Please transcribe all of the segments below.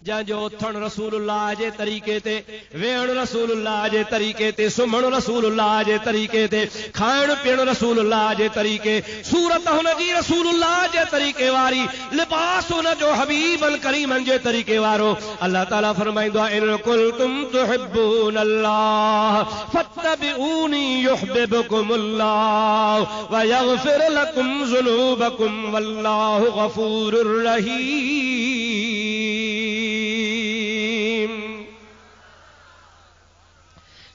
जंहिंजो उथण रसूलुल्लाह जे तरीक़े ते, वेहण रसूलुल्लाह जे तरीक़े ते, सुम्हण रसूलुल्लाह जे तरीक़े ते, खाइण पीअण रसूलुल्लाह जे तरीक़े, सूरत हुनजी रसूलुल्लाह जे तरीक़े वारी, लिबास हुनजो हबीबन करीमन जे तरीक़े वारो। अल्लाह ताला फरमाईंदो आहे इन कुंतुम तुहिब्बूनल्लाह फत्तबिऊनी युहिब्बुकुमुल्लाह व यगफिर लकुम ज़ुनूबकुम वल्लाहु गफूरुर रहीम।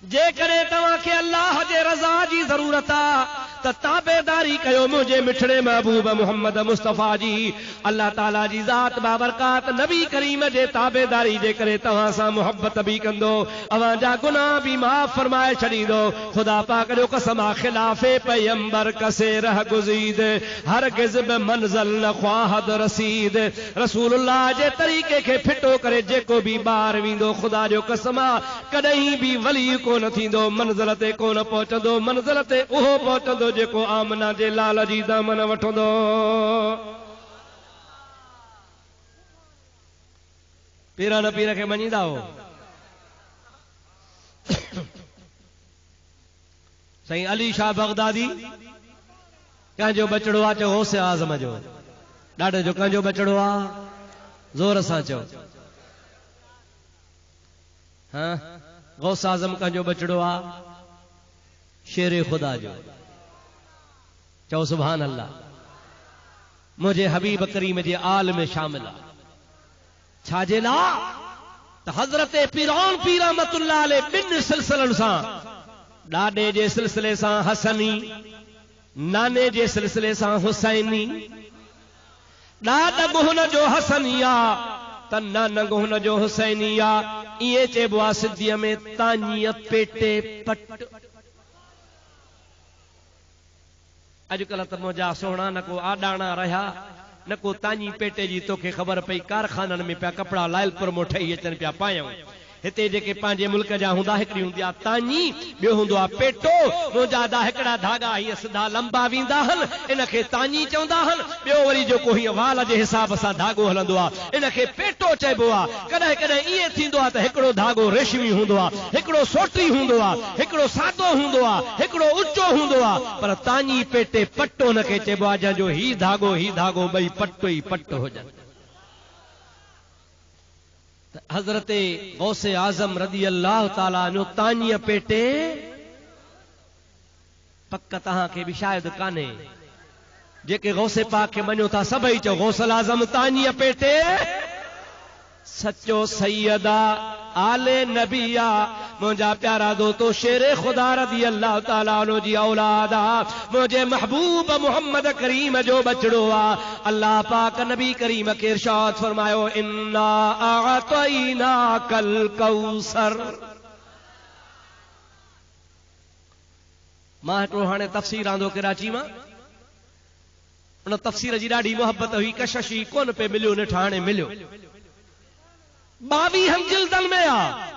जेकॾहिं तव्हांखे अल्लाह जे रज़ा जी ज़रूरत आहे त ताबेदारी कयो मुंहिंजे मिठड़े महबूब मोहम्मद मुस्तफ़ा जी। अल्लाह ताला जी ज़ात बाबरकात नबी करीम जे ताबेदारी जे करे तव्हां सां मुहब्बत बि कंदो, अव्हांजा गुनाह बि माफ़ फरमाए छॾींदो। ख़ुदा पाक जो कसम आहे ख़िलाफ़े पैगंबर कसे रह गुज़ीद हरगिज़ बि मंज़िल न ख़्वाहद रसीद। रसूलुल्लाह जे तरीक़े खे फिटो करे जेको बि ॿाहिरि वेंदो, ख़ुदा जो कसम आहे कॾहिं बि वली कोन थींदो, मंज़िल ते कोन पहुचंदो। मंज़िल ते उहो पहुचंदो जेको आमना जे लाल जी दामन वठंदो। पीर न पीर खे मञींदा हो? साईं अली शाह बगदादी कंहिंजो बचड़ो आहे, चओ गौसे आज़म जो। ॾाढो जो कंहिंजो बचड़ो आहे, ज़ोर सां चओ। हाँ, गौस आज़म कंहिंजो बचड़ो आहे, शेर खुदा जो। चओ सुभान अल्लाह। मुझे हबीब करीम जे आल में शामिल आहे। छाजे लाइ त हज़रत पीरान पीर रहमतुल्लाह अलैह ॿिनि सिलसिलनि सां, ॾाॾे जे सिलसिले सां हसनी, नाने जे सिलसिले सां हुसैनी। ॾाॾ हुन जो हसनी आहे त नानग हुन जो हुसैनी आहे। इएं चइबो आहे सिंधीअ में तानीअ पेटे पट। अॼुकल्ह त मुंहिंजा सोहणा न को आॾाणा रहिया, न को तानी पेटे जी तोखे ख़बर पई। कारखाननि में पिया कपिड़ा लायलपुर मों ठही अचनि पिया पायूं। हिते जेके पंहिंजे मुल्क जा हूंदा, हिकिड़ी हूंदी आहे तानी, ॿियो हूंदो आहे पेटो। मुंहिंजा हिकिड़ा धागा हीअ सिधा लंबा वेंदा आहिनि, इनखे तानी चवंदा आहिनि। ॿियो वरी जेको हीअं वाल जे हिसाब सां धागो हलंदो आहे, इनखे पेटो चइबो आहे। कॾहिं कॾहिं ईअं थींदो आहे त हिकिड़ो धागो रेशमी हूंदो आहे, हिकिड़ो सोटी हूंदो आहे, हिकिड़ो सादो हूंदो आहे, हिकिड़ो ऊचो हूंदो आहे। पर तानी पेटे पटो हुनखे चइबो आहे, जंहिंजो ही धागो ॿई पटो ई पट हुजनि। हज़रत गौसे आज़म रज़ी अल्लाह ताला जो तानीअ पेटे पक तव्हांखे बि शायदि कान्हे। जेके गौसे पाक खे मञो था सभई चओ गौसल आज़म तानीअ पेटे सचो सैयदा आले नबिया। मुंहिंजा प्यारा दोस्तो शेरे खुदा रज़ी अल्लाह ताला अन्हु जी औलाद आहे, मुंहिंजे महबूब मोहम्मद करीम जो बचड़ो आहे। अल्लाह पाक नबी करीम खे इरशाद फरमायो इन्ना अअतैना कल कौसर। मां हिकिड़ो हाणे तफ़सीर आंदो कराची मां, उन तफ़सीर जी ॾाढी मोहब्बत हुई, कशिश ही कोन पे मिलियो, निठ हाणे मिलियो। 22 जिल्दनि में आहे।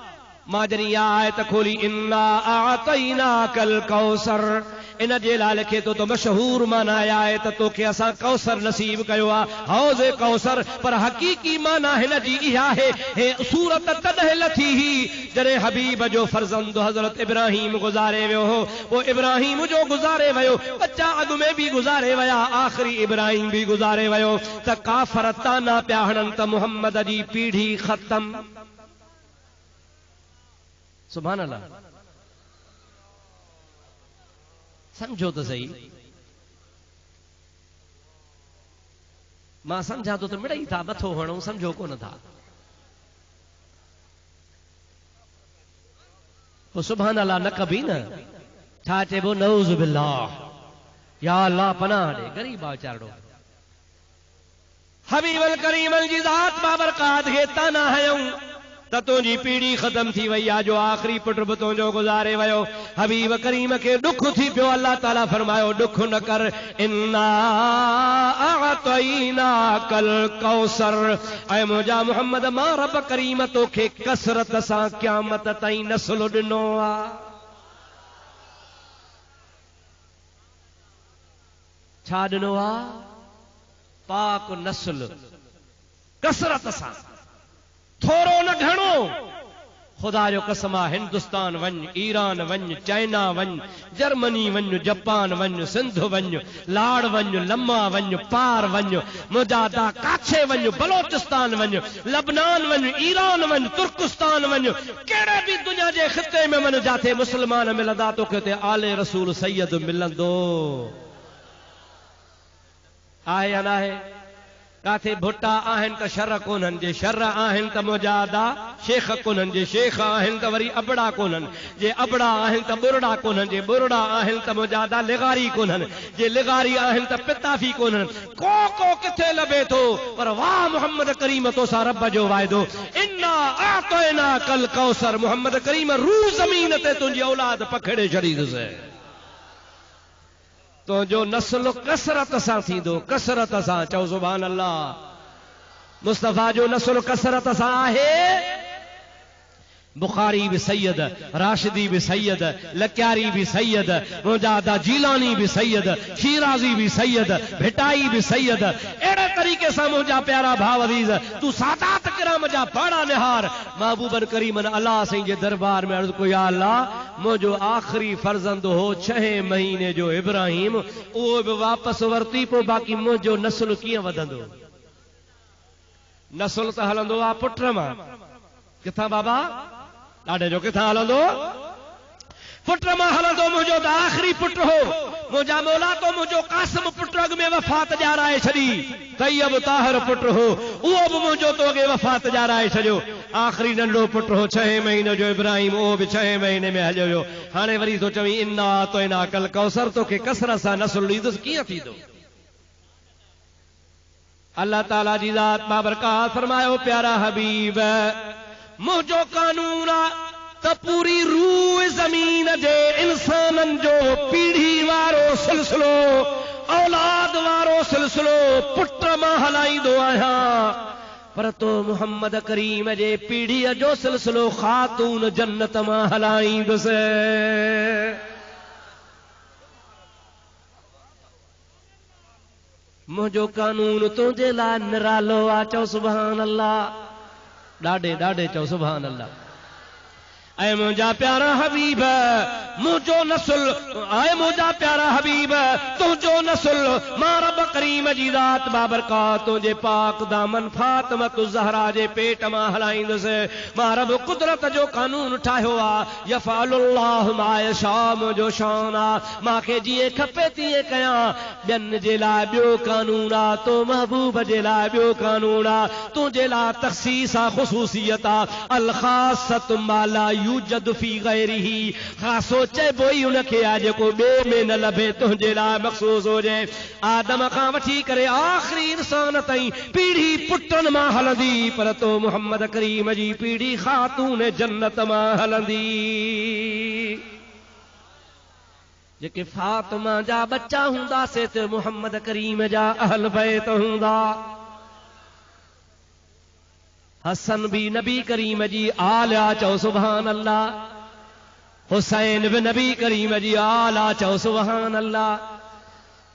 मां जॾहिं आयत खोली इन्ना अअतैना कल कौसर, इन जे लाइ लिखे तो मशहूर माना आहे त तोखे असां कौसर नसीब कयो आहे, हौज़ कौसर। पर हक़ीक़ी माना हिन जी इहा आहे, हे सूरत तॾहिं लथी ही जॾहिं हबीब जो फर्ज़ंद हज़रत इब्राहिम गुज़ारे वियो हो। वो इब्राहिम जो गुज़ारे वियो, बच्चा अॻु में बि गुज़ारे विया, आख़िरी इब्राहिम बि गुज़ारे वियो। त काफ़र ताना पिया हणनि त मुहम्मद जी पीढ़ी ख़तम। सुभान अल्लाह। समझो तो सही। मां समझा तो मिड़ई था मथो हणो, समझो कोन था। तो सुभान अल्लाह न कभी न छा चइबो नऊज़ बिल्लाह, या अल्लाह पनाह ॾे। ग़रीब आहे वीचारो। हबीबुल करीम जी ज़ात बाबरकात खे ताना हयऊं त तुंहिंजी पीढ़ी ख़त्म थी वई आहे, जो आख़िरी पुट बि तुंहिंजो गुज़ारे वियो। हबीब करीम खे दुख थी पियो। अल्लाह ताला फरमायो दुख न कर, इन्ना अअतैना कल कौसर। ऐं मुंहिंजा मोहम्मद मां रब करीम तोखे कसरत सां क़यामत ताईं नस्ल ॾिनो आहे। छा ॾिनो आहे? पाक नस्ल, कसरत सां। थोरो न घणो खुदा जो कसम आहे हिंदुस्तान वञ, ईरान वञ, चाइना वञ, जर्मनी वञ, जापान वञ, सिंध वञ, लाड़ वञ, लम्मा वञ, पार वञ, मुजादा काछे वञ, बलोचिस्तान वञ, लबनान वञ, ईरान वञ, तुर्किस्तान वञ, कहिड़े बि दुनिया जे ख़िते में वञ जाते मुस्लमान मिलंदा तोखे हुते आले रसूल सैयद मिलंदो। आहे या न आहे? काथे भुट्टा आहिनि त शर कोन्हनि, जे शर आहिनि त मुजादा शेख कोन्हनि, जे शेख आहिनि त वरी अबड़ा कोन्हनि, जे अबड़ा आहिनि त बुरड़ा कोन्हनि, जे बुरड़ा आहिनि त मुजादा लिगारी कोन्हनि, जे लिगारी आहिनि त पिताफी कोन्हनि। को किथे लभे थो, पर वाह मोहम्मद करीम तो सा रब जो वाइदो, इन्ना आतैना कल कौसर। मोहम्मद करीम रू ज़मीन ते तुंहिंजी औलाद पखड़े छॾींदुसि। तो जो नस्ल कसरत सां थींदो, कसरत सां चओ सुभान अल्लाह। मुस्तफ़ा जो नस्ल कसरत सां आहे। बुखारी भी सैयद, राशिदी भी सैयद, लक्यारी भी सैयद, मुजादा जीलानी भी सैयद, शीराजी भी सैयद, भिटाई भी सैयद। अड़े तरीके से मुझा प्यारा भाव अजीज तू सादात किराम जा पाड़ा निहार। महबूबन करीमन अल्लाह सिंह जे दरबार में अर्ज को, या अल्लाह मुझो आखिरी फर्जंद हो 6 महीने जो इब्राहिम, वो भी वापस वरती पो, बाकी मुझो नस्ल कीअं वधंदो? नस्ल त हलंदो आ पुट मां। किथां बाबा? ॾाढे जो किथां हलंदो? पुट मां हलंदो। मुझो त आखिरी पुट हो। मुझा मौला तो मुझो कासिम पुट अॻ में वफ़ात ॼाराए छॾी। तैयब ताहिर पुट हो, उहो बि मुझो तो अॻे वफ़ात ॼाराए छॾियो। आखिरी नंढो पुट हो 6 महीने जो इब्राहिम, उहो बि 6 महीने में हलियो वियो। हाणे वरी तो चवी इन्ना तोइना कल कौसर, तोखे कसरत सां नस्ल ॾींदुसि, कीअं थींदो? अल्लाह ताला जी ज़ात बाबरकात फरमायो, प्यारा हबीब मुझो कानून त पूरी रूह ज़मीन जे इंसानन जो पीढ़ी वारो सिलसिलो, औलाद वारो सिलसिलो पुट मां हलाईंदो आहियां। पर तो मोहम्मद करीम जे पीढ़ीअ जो सिलसिलो ख़ातून जन्नत मां हलाईंदुसि। मुझो कानून तुंहिंजे लाइ निरालो आहे। चओ सुभान अल्लाह। ॾाढे ॾाढे चओ सुभान अल्लाह। ऐं मुंहिंजा प्यारा हबीब मुझो नस्ल, ऐं मुंहिंजा प्यारा हबीब तुंहिंजो नस्ल मां रब करीम जी ज़ात बाबरकात तुंहिंजे पाक दामन फातिमत ज़हरा जे पेट मां हलाईंदुसि। मां रब कुदरत जो कानून ठाहियो आहे। यफ़अलुल्लाहु मा यशा, मुंहिंजो शान आहे, मूंखे जीअं खपे तीअं कयां। ॿियनि जे लाइ ॿियो कानून आहे, तो महबूब जे लाइ ॿियो कानून आहे। तुंहिंजे लाइ तख़सीस आहे, ख़ुसूसियत आहे। अल ख़ासतु मा ला यूजद फी गैरिही, ख़ासो चइबो ई उनखे आहे जेको ॿिए में न लभे, तुंहिंजे लाइ मख़सूस हुजे। आदम खां वठी करे आख़िरी इंसान ताईं पीढ़ी पुटनि मां हलंदी, पर तो मोहम्मद करीम जी पीढ़ी ख़ातून जन्नत मां हलंदी। जेके फातिमा जा बच्चा हूंदासीं त मोहम्मद करीम जा अहल बैत हूंदा। हसन भी नबी करीम जी आला, चओ सुभान अल्लाह। हुसैन भी नबी करीम जी आला, चओ सुभान अल्लाह।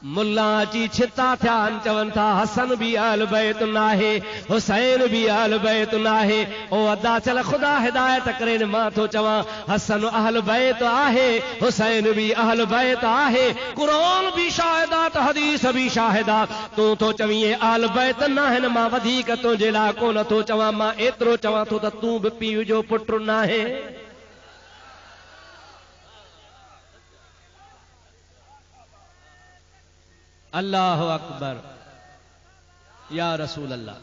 मुल्ला अची छिता थिया चवनि था हसन भी अहल बैत नाहे, हुसैन भी अहल बैत नाहे। ओ अदा चल ख़ुदा हिदायत करे, मां थो चवां हसन अहल बैत आहे, हुसैन भी अहल बैत आहे। क़ुरान भी शाहिदा त हदीस भी शाहिदा। तूं थो चवीं अहल बैत नाहिनि, मां वधीक तुंहिंजे लाइ कोन थो चवां। मां एतिरो चवां थो त तूं बि पीउ जो पुटु नाहे। अल्लाह अकबर, या रसूल अल्लाह।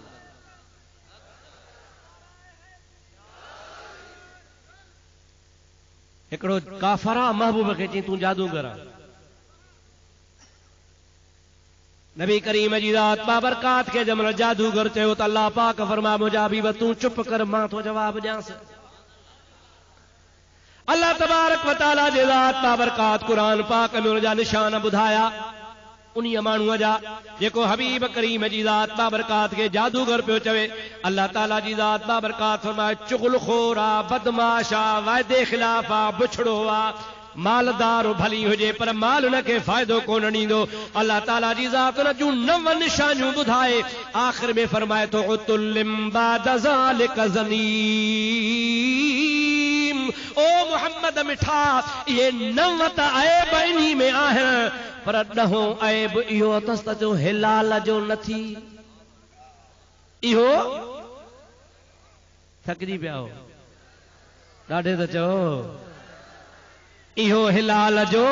हिकिड़ो काफरा महबूब खे चई तूं जादूगर आहे। नबी करीम जी ज़ात बाबरकात खे जमल जादूगर चयो त अल्लाह पाक फरमा मुंहिंजा हबीब तूं चुप कर, मां थो जवाब ॾियांसि। अल्लाह तबारक व तआला जे ज़ात बाबरकात क़ुरान पाक में उनजा निशान ॿुधाया। उन्हीं माण्हूअ जा जेको हबीब करीम जी ज़ात बाबरकात के जादूगर पियो चवे। अल्लाह ताला जी ज़ात बाबरकात फरमाए चुगलखोर आ, बदमाश आ, वायदे खिलाफ आ, बुछड़ो आ। मालदार भली हुजे पर माल उनखे फ़ाइदो कोन ॾींदो। अल्लाह ताला जी ज़ात उन जूं 9 निशानियूं ॿुधाए आख़िर में फरमाए थो उतुल्लिम बाद ज़ालिका ज़नीम। ओ मुहम्मद मिठा ये 9 त ऐब इन्ही में आहिनि पर 10हों ऐब इहो अथसि त जो हिलाल जो नथी। इहो थकिजी पिया हो ॾाढे त चओ इहो हिलाल जो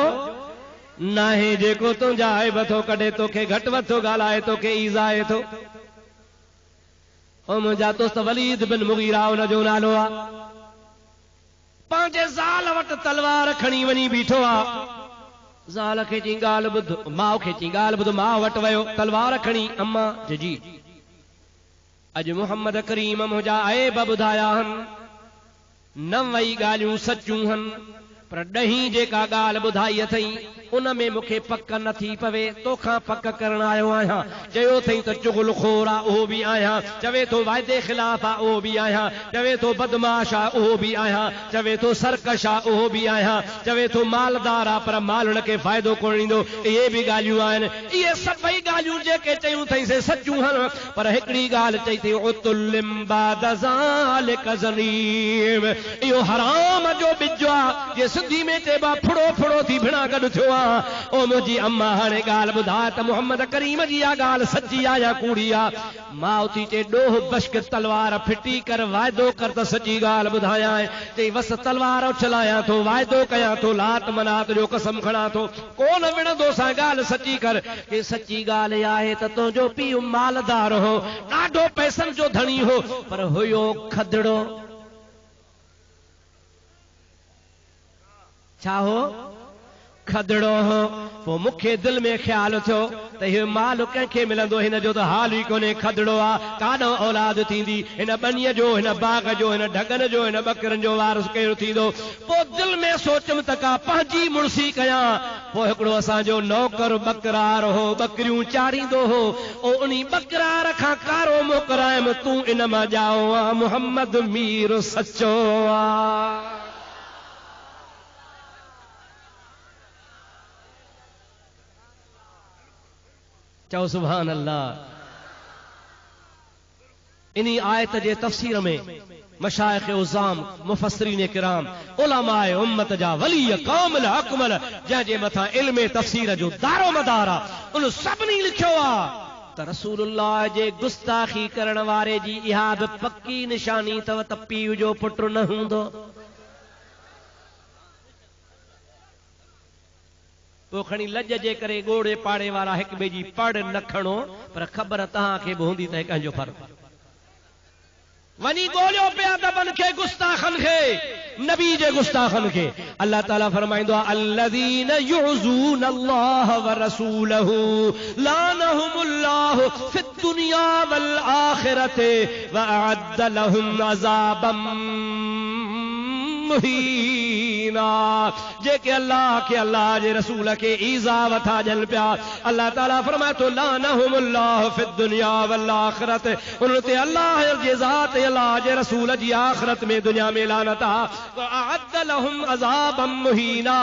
नाहे जेको तुंहिंजा ऐब थो कढे तोखे घटि वधि थो ॻाल्हाए तोखे ईज़ाए थो। ओ मुंहिंजा दोस्त वलीद बिन मुगीरा उन जो नालो आहे। पंहिंजे ज़ाल वटि तलवार खणी वञी बीठो आहे। ज़ाल खे चई ॻाल्हि ॿुध, माउ खे चई ॻाल्हि ॿुध। माउ वटि वियो तलवार खणी। अम्मा जी अॼु मुहम्मद करीम मुंहिंजा ऐब ॿुधाया आहिनि। 9 ॻाल्हियूं सचूं आहिनि पर 10 जेका ॻाल्हि ॿुधाई अथई उन में मूंखे पक नथी पवे। तोखां पक करण आयो आहियां। चयो अथई त चुगल खोर आहे उहो बि आहियां। चवे थो वाइदे ख़िलाफ़ आहे उहो बि आहियां। चवे थो बदमाश आहे उहो बि आहियां। चवे थो सरकश आहे उहो बि आहियां। चवे थो मालदार आहे पर माल उनखे फ़ाइदो कोन ॾींदो। इहे बि ॻाल्हियूं आहिनि। इहे सभई ॻाल्हियूं जेके चयूं अथई से सचूं आहिनि पर हिकिड़ी ॻाल्हि चई अथई उतुल्लिम बाद ज़ालिका ज़नीम। इहो हराम जो ॿिज आहे। जे सिंधी में चइबो आहे फुड़ो फुड़ो थी भिड़ा गॾु थियो आहे। ओ मुंहिंजी अम्मा हाणे ॻाल्हि ॿुधाए त मुहम्मद करीम जी इहा ॻाल्हि सची आहे या कूड़ी आहे। माउ थी चए ॾोह बश्क तलवार फिटी कर वाइदो कर त सची ॻाल्हि ॿुधायां। चई बसि तलवार उछलायां थो वाइदो कयां थो लात मनात जो कसम खणां थो कोन विढ़ंदो सां ॻाल्हि सची कर। के सची ॻाल्हि आहे त तुंहिंजो पीउ मालदार हो ॾाढो पैसनि जो धणी हो पर हुयो खदड़ो। छा हो? खदड़ो हो। पोइ मूंखे दिलि में ख़्यालु थियो त इहो माल कंहिंखे मिलंदो हिन जो त हाल ई कोन्हे। खदड़ो आहे काॾो औलाद थींदी हिन ॿनीअ जो हिन बाग जो हिन ढगन जो हिन ॿकरनि जो वारस कहिड़ो थींदो। पोइ दिलि में सोचुमि त का पंहिंजी मुड़सी कयां। पोइ हिकिड़ो असांजो नौकर बकरार हो ॿकरियूं चाढ़ींदो हो। उन बकरार खां कारो मोकिरायमि तूं इन मां ॼाओ आहे मुहम्मद मीर सचो आहे। चओ सुभान अल्लाह। इन्ही आयत जे तफ़सीर में मशाइख़ उज़ाम मुफ़स्सिरीन किराम उलमाए उम्मत जा वली कामिल अकमल जंहिंजे मथां इल्म तफ़सीर जो दारो मदार आहे उन सभिनी लिखियो आहे त रसूलुल्लाह जे गुस्ताखी करण वारे जी इहा बि पक्की निशानी अथव त पीउ जो पुटु न हूंदो। पोइ खणी लज जे करे ॻोड़े पाड़े वारा हिक ॿिए जी पढ़ न खणो पर ख़बर तव्हांखे बि हूंदी त कंहिंजो फ़र्क़ु। वञी ॻोल्हियो पिया दबनि खे गुस्ताखनि खे नबी जे गुस्ताखनि खे। अल्लाह ताला फरमाईंदो आहे अल्लज़ीन युज़ून अल्लाह व रसूलहू लानहुमुल्लाहु फिद दुनिया वल आखिरति व अअद्द लहुम अज़ाबम मुहीना। जेके अल्लाह के अल्लाह जे रसूल के ईज़ा वथा ॾियनि पिया अल्लाह ताला फरमाए थो लानहुमुल्लाहु फिद दुनिया वल आखिरत। उन ते अल्लाह जे ज़ात अल्लाह जे रसूल जी आखिरत में दुनिया में लानत आहे। व अअद्द लहुम अज़ाबम मुहीना।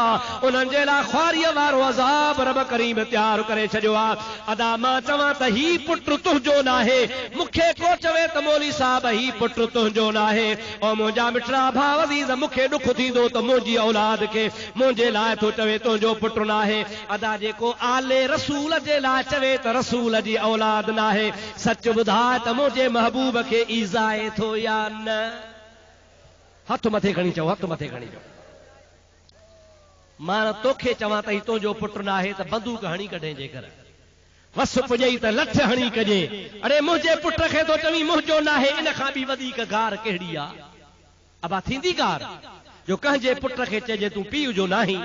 उन्हनि जे लाइ ख़्वारीअ वारो अज़ाब रब करीम तयारु करे छॾियो आहे। अदा मां चवां त ही पुटु तुंहिंजो नाहे। मूंखे को चवे त मौली साहब ही पुटु तुंहिंजो नाहे। ओ मुंहिंजा मिठड़ा भाउ अज़ीज़ मूंखे ॾुख थींदो त मुंहिंजी औलाद खे मुंहिंजे लाइ थो चवे तुंहिंजो पुटु नाहे। अदा जेको आले रसूल जे लाइ चवे त रसूल जी औलाद नाहे। सच ॿुधाए त मुंहिंजे महबूब खे ईज़ाए थो या न। हथ मथे खणी चओ हथ मथे खणी चओ। मां तोखे चवां त ही तुंहिंजो पुटु नाहे त बंदूक हणी कढे जे कर वस पुॼई त लठ हणी कजे। अरे मुंहिंजे पुट खे तो चवी मुंहिंजो नाहे इन खां बि वधीक गार कहिड़ी आहे। अबा थींदी गार जो कंहिंजे पुट खे चइजे तूं पीउ जो नाही।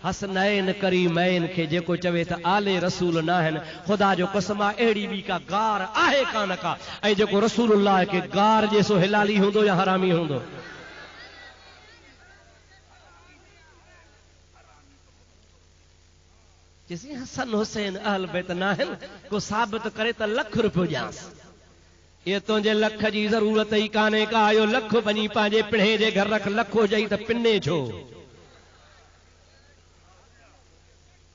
हसनैन करीमैन खे जेको चवे त आले रसूल न आहिनि ख़ुदा जो कसम आहे अहिड़ी ॿी का गार आहे कान का। ऐं जेको रसूलुल्लाह खे गार जैसो हिलाली हूंदो या हरामी हूंदो। जेसी हसन हुसैन अहल बैत न आहिनि को साबित करे त लख रुपयो ॾियांसि। ये तुंहिंजे लख जी ज़रूरत ई कान्हे का। इहो लख वञी पंहिंजे पिणे जे घर रख। लखो चई त पिने छो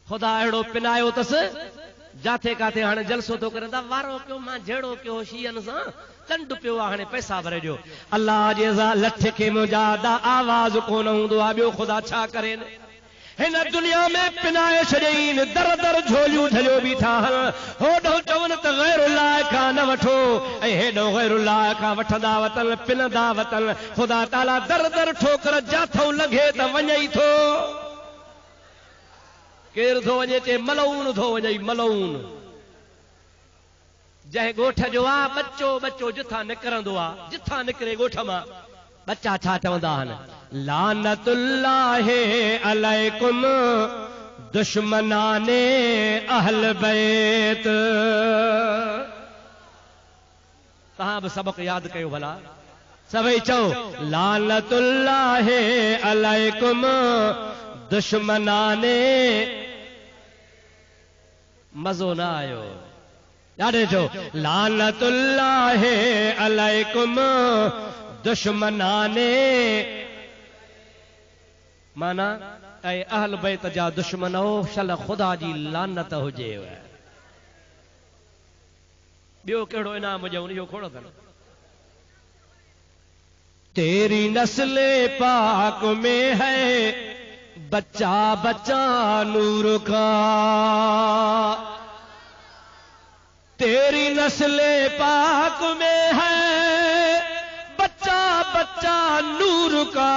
खुदा अहिड़ो पिनायो अथसि जाथे काथे हाणे जलसो थो करे वारो पियो मां जहिड़ो कयो शीयनि सां चंड पियो आहे हाणे पैसा भरे ॾियो अल्लाह जे लठ खे मुंहिंजा आवाज़ कोन हूंदो आहे ॿियो ख़ुदा छा करे हिन दुनिया में पिनाए छॾियईं दर दर झोलियूं झलियो बीठा होॾो चवनि त गैरुल्लाह खां न वठो ऐं हेॾो गैरुल्लाह खां वठंदा वतन पिनंदा वतन ख़ुदा ताला दर दर ठोकर जाथो लॻे त वञे ई थो केरु थो वञे चे मलऊन थो वञे मलऊन जंहिं ॻोठ जो आहे बच्चो बच्चो जिथां निकिरंदो आहे जिथां निकिरे ॻोठ मां बच्चा छा चवंदा आहिनि लानतुल्लाह अलैकुम दुश्मनाने अहल बैत तव्हां बि सबक़ यादि कयो भला सभई चओ लानतुल्लाह अलैकुम दुश्मनाने मज़ो न आयो ॾाढे चओ लानतुल्लाह अलैकुम दुश्मनाने माना ऐं अहल बैत जा दुश्मन हो शल ख़ुदा जी लानत हुजे ॿियो कहिड़ो इनाम हुजे उनजो खोड़ो अथनि तेरी नस्ल पाक में है बच्चा बच्चा नूर का तेरी नस्ल पाक में है बच्चा बच्चा नूर का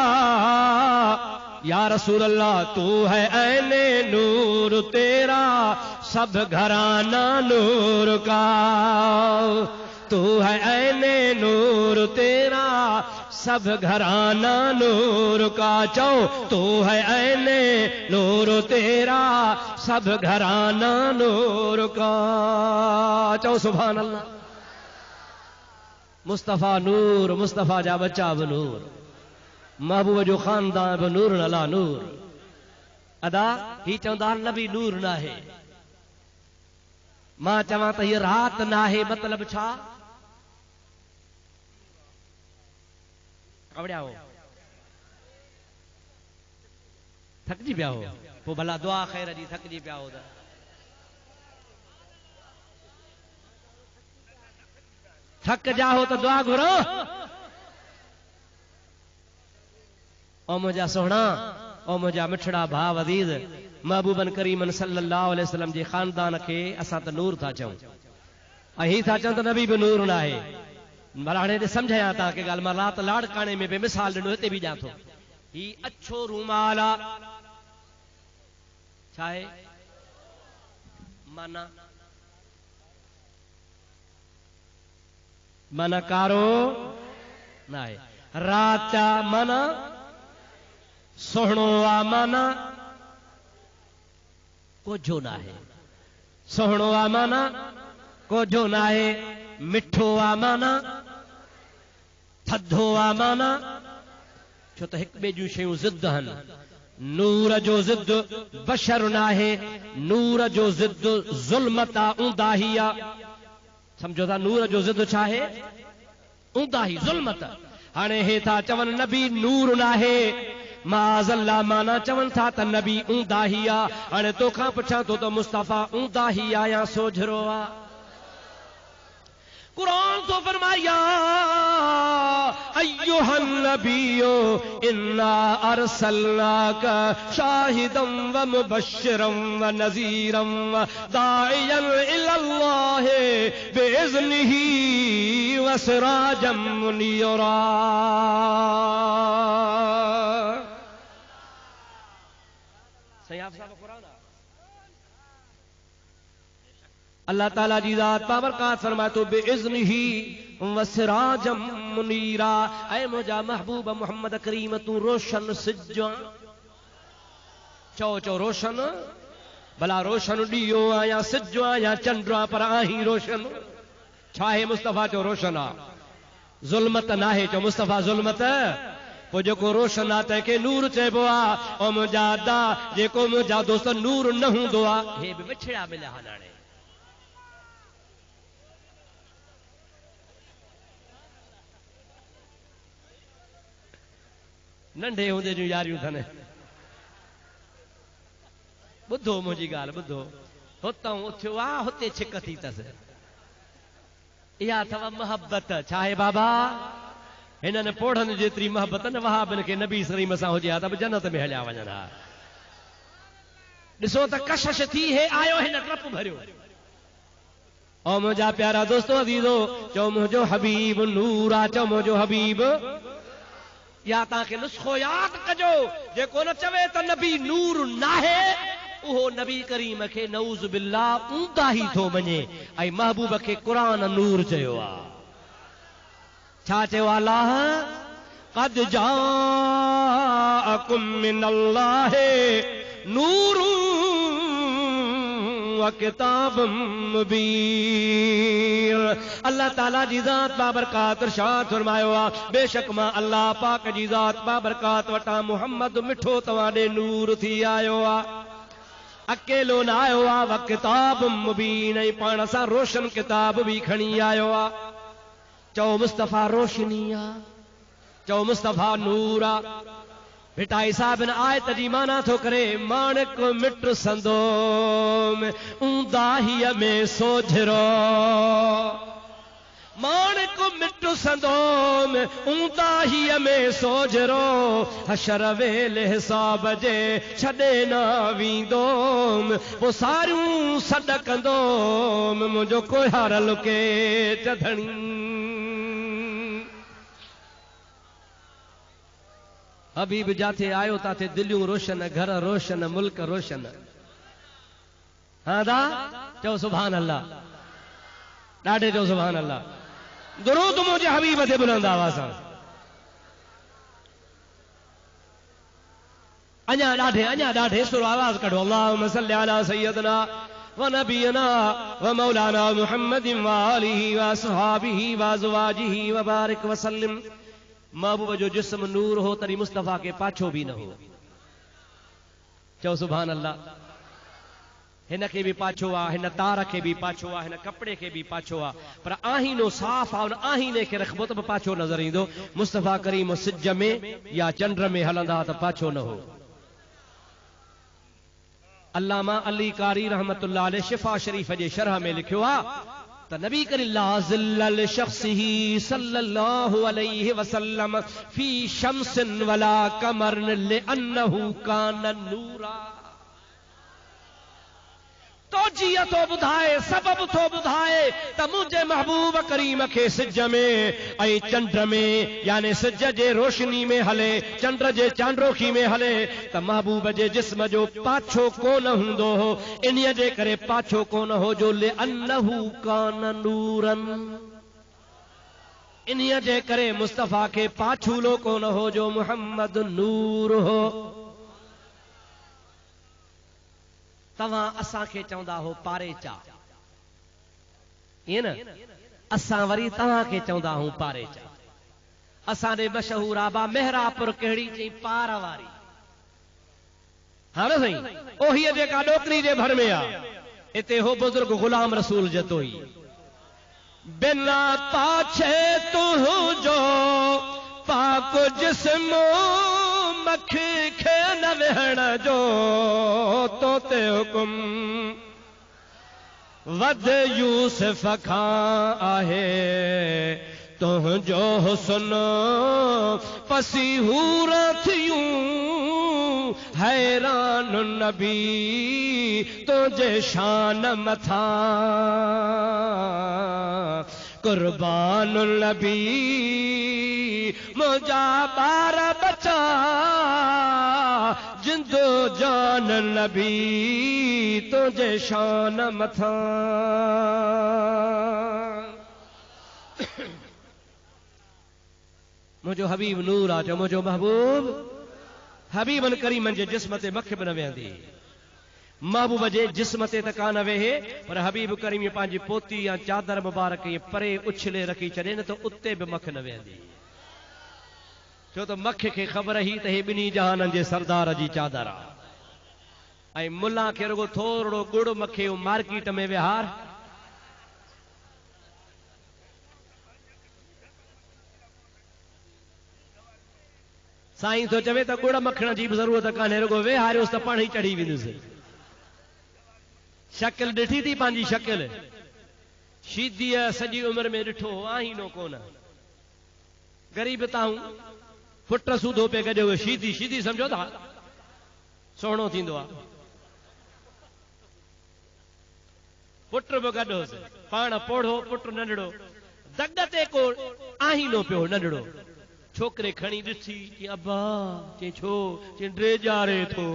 या रसूल अल्लाह तू है ऐने नूर तेरा सब घराना नूर का तू है ऐने नूर तेरा सब घराना नूर का चो तू है ऐने नूर तेरा सब घराना नूर का चो सुभान अल्लाह मुस्तफ़ा नूर मुस्तफ़ा जा बच्चा बि नूर महबूब जो खानदान बि नूर अला नूर अदा ही चवंदा नबी नूर न आहे मां चवां त हीअ रात न आहे मतिलब छा कवड़िया हो थकजी पिया हो पोइ भला दुआ ख़ैर जी थकजी पिया हो त थक जा हो तो दुआ घुरो ओ मुंहिंजा सोहणा ओ मुंहिंजा मिठड़ा भाउ अज़ीज़ महबूबन करीमन सल्लल्लाहु अलैहि वसल्लम जे खानदान खे असां त नूर था चऊं ऐं ही था चवनि त नबी बि नूर न आहे भला हाणे सम्झायां तव्हांखे ॻाल्हि मां राति लाड़काणे में बि मिसाल ॾिनो हिते बि ॾियां थो ही अछो रूमाल आहे छा आहे माना मन कारो न आहे रात मन सोहणो आ माना कोझो न आहे सोहणो आ माना कोझो न आहे मिठो आ माना थधो आ माना छो त हिक ॿिए जूं शयूं ज़िद आहिनि नूर जो ज़िद बशर न आहे नूर जो ज़िद ज़ुल्मत आ ऊंदाही आ समझो था नूर जो ज़िद छा आहे ऊंदाही ज़ुल्मत हाणे हे था चवनि नबी नूर न आहे माज़ल्ला माना चवनि था त नबी ऊंदाही आ हाणे तोखां पुछां थो त मुस्तफ़ा ऊंदाही आ या सोझरो आ कुरान तो फरमाया अय्युहन नबियो इन्ना अरसलनाका शाहिदम व मुबश्शिरम व नज़ीरम व दाइयन इलल्लाह बिइज़्निही व सिराजम मुनीरा सही आप साहब कुरान अल्लाह ताला जी ज़ात बाबरकात फरमाए तो बिइज़्निही व सिराजम मुनीरा ऐ मुंहिंजा महबूब मोहम्मद करीम तू रोशन सिज चओ चओ रोशन भला रोशन ॾीओ आ या सिज आ या चंड आ पर आहीं रोशन छा आहे मुस्तफ़ा चो रोशन आ ज़ुल्मत न आहे चो मुस्तफ़ा ज़ुल्मत पोइ जेको रोशन आ तंहिंखे नूर चइबो आ ऐं मुंहिंजा दा जेको मुंहिंजा दोस्त नूर न हूंदो आ हे बि विछड़ा मिलिया हाणे नंढे हूंदे जूं यारियूं अथनि बुधो मुझी गाल बुधो हुतों उथियो आ हुते छिक थी तस या थवा मोहब्बत चाहे बाबा इन्हनि पोढ़नि जेतिरी मोहब्बत न वहाबिन के नबी सलीम सां हुजे त जन्नत में हलिया वञनि हा ॾिसो त कशिश थी हे आयो हिन ट्रप भरियो ओ मुंहिंजा प्यारा दोस्तो अज़ीज़ो चओ मुंहिंजो हबीब नूर आ चओ मुंहिंजो हबीब या तव्हांखे नुस्खो यादि कजो जेको न चवे त नबी नूर नाहे उहो नबी करीम खे नऊज़ बिल्लाह ऊंदा ही थो मञे ऐं महबूब खे क़ुरान नूर चयो आहे छा चयो अल्लाह क़द जाअकुम मिनल्लाहि नूरुन व किताबुम मुबीन अल्लाह ताला जी ज़ात बाबरकात इरशाद फरमायो आहे बेशक मां अल्लाह पाक जी ज़ात बाबरकात वटां मुहम्मद मिठो तव्हां ॾे नूर थी आयो आहे अकेलो न आयो आहे व किताब मुबीन ऐं पाण सां रोशन किताब बि खणी आयो आहे चओ मुस्तफ़ा रोशनी आहे चओ मुस्तफ़ा नूर आहे भिटाई साहिब आयत जी माना थो करे माणिक मिट संदोम ऊंदाहीअ में सोझरो माणिक मिट संदोम ऊंदाहीअ में सोझरो हशर वेल हिसाब जे छॾे न वेंदोम पोइ सारियूं सॾ कंदोम मुंहिंजो कोहार लुके चधणी हबीब जाते आयो ताते दिलियूं रोशन घर रोशन मुल्क रोशन हाँ दा चओ सुभान अल्लाह ॾाढे चओ सुभान अल्लाह दुरूद मुंहिंजे हबीब ते बुलंद आवाज़ सां अञा ॾाढे सुर आवाज़ कढो अल्लाहुम्मा सल्ली अला सय्यदना व नबीना व मौलाना मुहम्मदिन व आलिहि व असहाबिहि व अज़वाजिहि व बारिक व सल्लिम महबूब जो जिस्म नूर हो तरी मुस्तफ़ा के पाछो भी न हो चओ सुभान अल्लाह हिन खे भी पाछो आ हिन तार खे भी पाछो आ हिन कपड़े खे भी पाछो आ पर आहीनो साफ़ आ उन आहीने खे रखबो त पाछो नज़र ईंदो मुस्तफ़ा करीम सिज में या चंड में हलंदा त पाछो न हो अल्लामा अली कारी रहमतुल्लाह अलैह शिफा शरीफ जे शरह में लिखियो आ त नबी करीम ला ज़िल्ल शख़्सिही सल्लल्लाहु अलैहि वसल्लम फी शम्सिन वला कमरन लिअन्नहु कान नूरा तो जिया तो बुधाए सबब तो बुधाए त मुझे महबूब करीम के सिज में ऐं चंड में यानी सिज जे रोशनी में हले चंड जे चांड्रोखी में हले त महबूब जे जिस्म जो पाछो कोन हूंदो हो इन्हीअ जे करे पाछो कोन हो जो लिअन्नहु कान नूरन इन्हीअ जे करे मुस्तफ़ा के पाछूलो कोन हो जो मुहम्मद नूर हो तव्हां असां खे चवंदा हो पारे चा ईअं न असां वरी तव्हां खे चवंदा हूं पारे चा असां ॾे मशहूर आबा मेहरापुर कहिड़ी चई पार वारी हा न साईं ओ हीअ जेका ॾोकरी जे भर में आहे हिते हो बुज़ुर्ग गुलाम रसूल जतो ई बिना पाछे तुंहिंजो पाक जिस्म मख खे न वेहण जो तो ते हुकुम वध यूसुफ खां आहे तुंहिंजो हुस्न पसी हूर थियूं हैरान नबी तुंहिंजे शान मथां कुर्बान नबी मुंहिंजा ॿार बचा जिंदो जान नबी तुंहिंजे शान मथां मुंहिंजो हबीब नूर आहे मुंहिंजो महबूब हबीबन करीमन जे जिस्म ते मख बि न वेहंदी महबूब जे जिस्म ते त कान वेहे पर हबीब करीम पंहिंजी पोती या चादर मुबारक परे उछले रखी छॾे न त उते बि मख न वेहंदी छो त मख खे ख़बर ही त हे ॿिन्ही जहाननि जे सरदार जी चादर आहे ऐं मुल्ला खे रुगो थोरो गुड़ मखे मार्केट में विहार साईं तो चवे त गुड़ मखण जी बि ज़रूरत कान्हे रुगो वेहारियोसि त पाण ई चढ़ी वेंदुसि शक्ल ॾिठी थी पंहिंजी शक्ल शीदीअ सॼी उम्र में ॾिठो आहीनो कोन ग़रीब ताऊं फुट सूधो पे कढियो शीदी शीदी सम्झो था सोणो थींदो आहे पुट बि कढोसि पाण पोढ़ो पुट नंढड़ो दग ते को आहीनो पियो नंढड़ो छोकिरे खणी ॾिठी कि अब्बा चई छो चई ड्रेजारे थो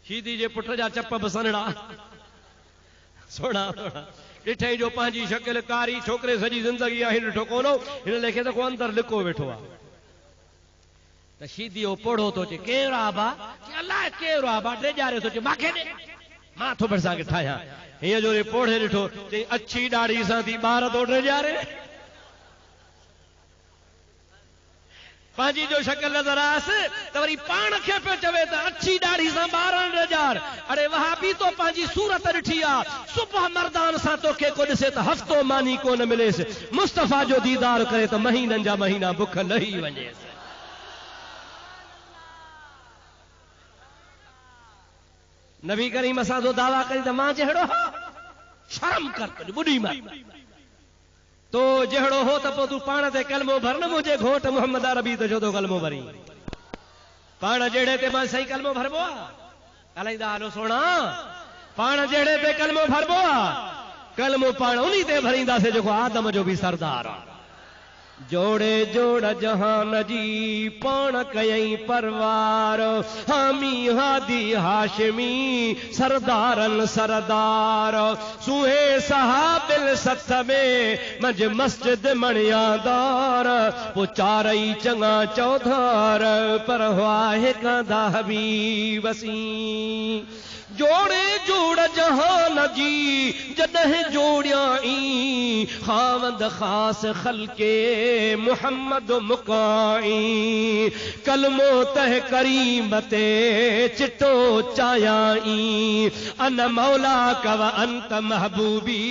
शीदी जे पुट जा चप बि सनड़ा सोणा ॾिठई जो पंहिंजी शक्ल कारी छोकिरे सॼी ज़िंदगी आहे ॾिठो कोन्हो हिन लेखे त को अंदरि लिको वेठो आहे त शीदीअ पोढ़ो थो चए केरु आहे बा अलाए केरु आहे बा ड्रेजारे थो चए मूंखे ॾे मां थो भरिसां ठाहियां हीअं जो पोढ़े ॾिठो चई अछी ॾाढ़ी सां थी ॿार थो ड्रेजारे पंहिंजी जो शक्ल नज़र आयसि त वरी पाण खे पियो चवे त अछी ॾाढ़ी सां ॿारनि ड्रेजार अड़े वहाबी तो पंहिंजी सूरत ॾिठी आहे सुबुह मर्दान सां तोखे को ॾिसे त हफ़्तो मानी कोन मिलेसि मुस्तफ़ा जो दीदार करे त महीननि जा महीना बुख लही वञेसि नबी करीम असां जो दावा करी त मां जहिड़ो शर्म कर ॿुधी मां तो जहिड़ो हो त पोइ तूं पाण ते कलमो भर न मुंहिंजे घोट मोहम्मद अरबी त जो तो कलमो भरी पाण जहिड़े ते मां सही कलमो भरबो आहे ॻाल्हाईंदा हलो सोणा पाण जहिड़े ते कलमो भरबो आहे कलमो पाण उन्ही ते भरींदासीं जेको आदम जो बि सरदार आहे जोड़े जोड़ जहान जी पाण कयई परवार हामी हादी हाशमी सरदारन सरदार सुहे सहाबिल सथ में मंझ मस्जिद मणियादार वो चारई चंगा चौधार पर वाहे कंदा हबीब वसी जोड़े जोड़ जहान जी जॾहिं जोड़ियाई खावंद खास खलके मुहम्मद मुकाई कलमो तह करीम ते चिटो चायाई अन मौला कव अंत महबूबी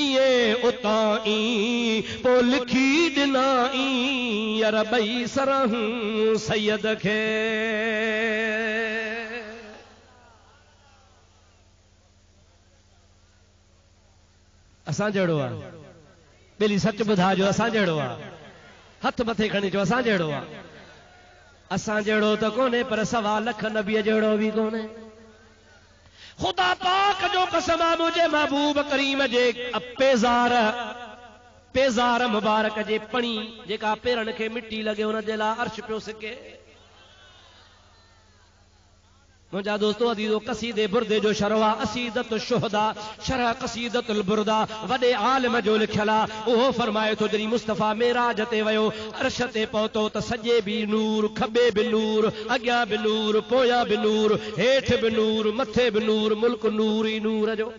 ये उताई पो लिखी ॾिनाई अरबई सरहूं सैयद खे असां जहिड़ो आहे ॿिली सच ॿुधाइजो असां जहिड़ो आहे हथ मथे खणी चो असां जहिड़ो आहे असां जहिड़ो त कोन्हे पर 1.25 लख नबीअ जहिड़ो बि कोन्हे ख़ुदा पाक जो कसम आहे मुंहिंजे महबूब करीम जे पेज़ार मुबारक जे पणी जेका पेरनि खे मिटी लॻे हुन जे लाइ अर्श पियो सिके मुंहिंजा दोस्तो अदीज़ो कसीदे बुरदे जो शरवा असीदत शुहदा शरह कसीदतुल बुरदा वॾे आलिम जो लिखियल आहे उहो फरमाए थो जॾहिं मुस्तफ़ा मेराज ते वियो अर्श ते पहुतो त सॼे बि नूर खॿे बि नूर अॻियां बि नूर पोयां बि नूर हेठि बि नूर मथे बि नूर मुल्क नूर ई नूर जो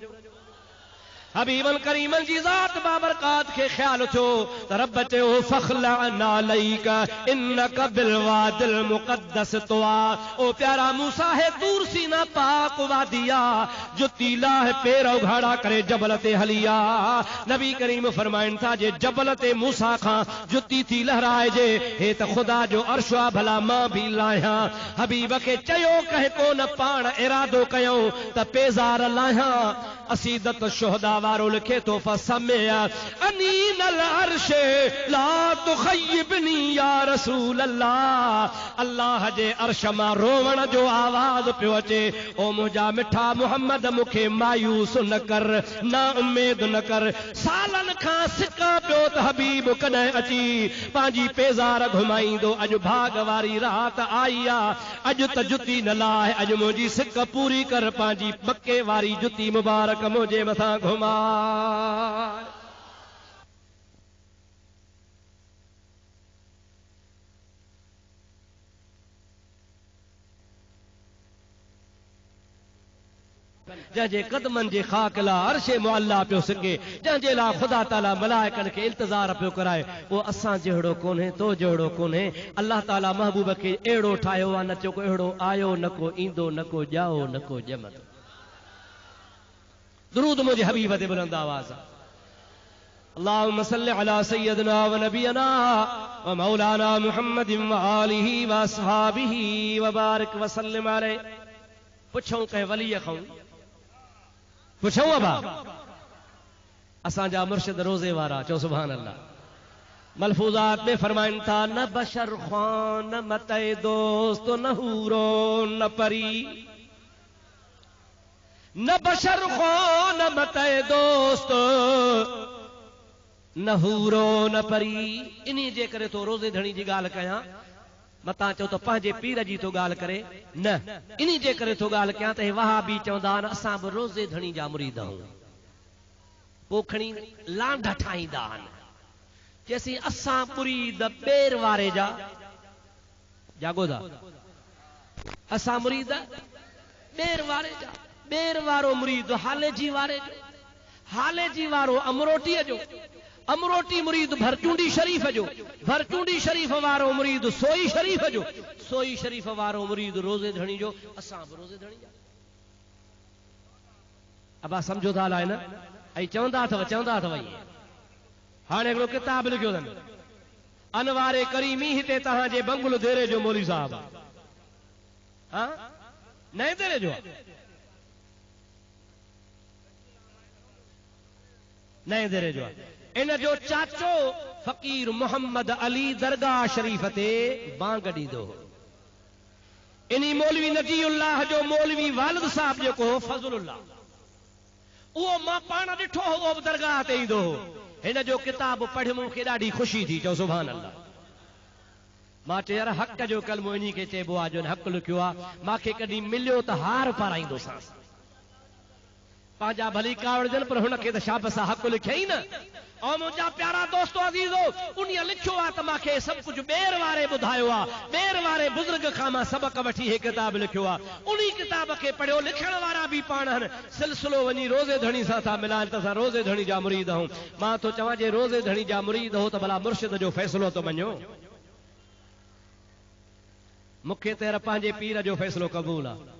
हबीबन करीमन जी ज़ात बाबरकात के ख्याल थो त रब चयो फखलअना अलैका इन्नका बिलवादिल मुक़द्दस तुआ ओ प्यारा मूसा है दूर सीना पाक वादिया जुती लाह पैर उघाड़ा करे जबल ते हलिया नबी करीम फरमाइन था जे जबल ते मूसा खां जुती थी लहराए जे हे त खुदा जो अर्श आ भला मां भी लाया हबीब के चयो कहे को न पाण इरादो कयो त पेज़ार लाया असीदत शुहदा वारो लिखे तो फसमिया अनीनल अर्श ला तुखय्यबनी या रसूल अल्लाह अल्लाह जे अर्श मां रोवण जो आवाज पियो अचे ओ मुंहिंजा मिठा मुहम्मद मूंखे मायूस न कर ना उम्मीद न कर सालन खां सिका पियो त हबीब कॾहिं अची पंहिंजी पेज़ार घुमाईंदो अॼु भाग वारी रात आई आहे अॼु त जुती न लाहे अॼु मुंहिंजी सिक पूरी कर पंहिंजी मके वारी जुती मुबारक मुझे मथा घुमा जंहिंजे कदमनि जे खाक ला अर्श मुअल्ला पियो सिके जंहिंजे ला खुदा ताला मलाइकनि खे इल्तिज़ार पियो कराए उहो असां जहिड़ो कोन्हे तो जहिड़ो कोन्हे अल्लाह ताला महबूब खे अहिड़ो ठाहियो आहे न को अहिड़ो आयो न को ईंदो न को ॼाओ न को ॼमंदो दुरूद मुझे हबीब ते बुलंद आवाज़ اللهم صل على سيدنا ونبينا ومولانا محمد وآله وأصحابه وبارك وسلم عليه. पुछूं कंहिं वलीअ खां, पुछूं अबा असांजा मुर्शिद रोज़े वारा, चओ सुभान अल्लाह. मलफूज़ात में फरमाइनि था न बशर ख़्वां न मते दोस्त न हूरो न परी, न बशर ख़्वां न मते दोस्त न हूरो न परी. इन्ही जे करे तो रोज़े धणी जी ॻाल्हि कयां. मतां चओ त पंहिंजे पीर जी तो ॻाल्हि करे न, इन्ही जे करे तो ॻाल्हि कयां त हे वहाबी चवंदा आहिनि असां बि रोज़े धणी जा मुरीद आहियूं. पोइ खणी लांढ ठाहींदा आहिनि चएसी असां मुरीद ॿेर वारे जा. जागो था, असां मुरीद ॿेर वारे जा. ॿेर वारो मुरीद हाले जी वारे जो, हाले जी वारो अमरोटीअ जो, अमरोटी मुरीद भरचूंडी शरीफ़ जो, भरचूंडी शरीफ़ वारो मुरीद सोई शरीफ़ जो, सोई शरीफ़ वारो मुरीद रोज़े धणी जो. असां बि रोज़े धणी जा. अबा सम्झो था अलाए न, ऐं चवंदा अथव ईअं. हाणे हिकिड़ो किताब लिखियो अथनि अनवारे करीमी, हिते तव्हांजे बंगुल देरे जो मौली साहब, हा नए देरे जो, नए देरे जो. इन जो चाचो फ़कीर मोहम्मद अली दरगाह शरीफ़ ते बांग ॾींदो. इन्ही मौलवी नजीउल्लाह जो मौलवी वालिद साहब जेको फज़लुल्लाह, उहो मां पाण ॾिठो हो, उहो दरगाह ते ईंदो हो. हिन जो किताब पढ़ मूंखे ॾाढी ख़ुशी थी. चओ सुभान अल्लाह. मां चयो यार हक़ जो कलमो इन्ही खे चइबो आहे जो हक़ लिखियो आहे. मूंखे कॾहिं मिलियो त हार पाराईंदोसांसि. पंहिंजा भली कावड़जनि पर हुनखे त शाब सां हक़ लिखियई न. ऐं मुंहिंजा प्यारा दोस्तो अज़ीज़ो, उन लिखियो आहे त मूंखे सभु कुझु ॿेर वारे ॿुधायो आहे. ॿेर वारे बुज़ुर्ग खां मां सबक़ वठी हे किताब लिखियो आहे. उन किताब खे पढ़ियो. लिखण वारा बि पाण आहिनि. सिलसिलो वञी रोज़े धणी सां था मिलाइनि त असां रोज़े धणी जा मुरीद आहियूं. मां थो चवां जे रोज़े धणी जा मुरीद हो त भला मुर्शिद जो फ़ैसिलो तो मञो. मूंखे त पंहिंजे पीर जो फ़ैसिलो क़बूल आहे.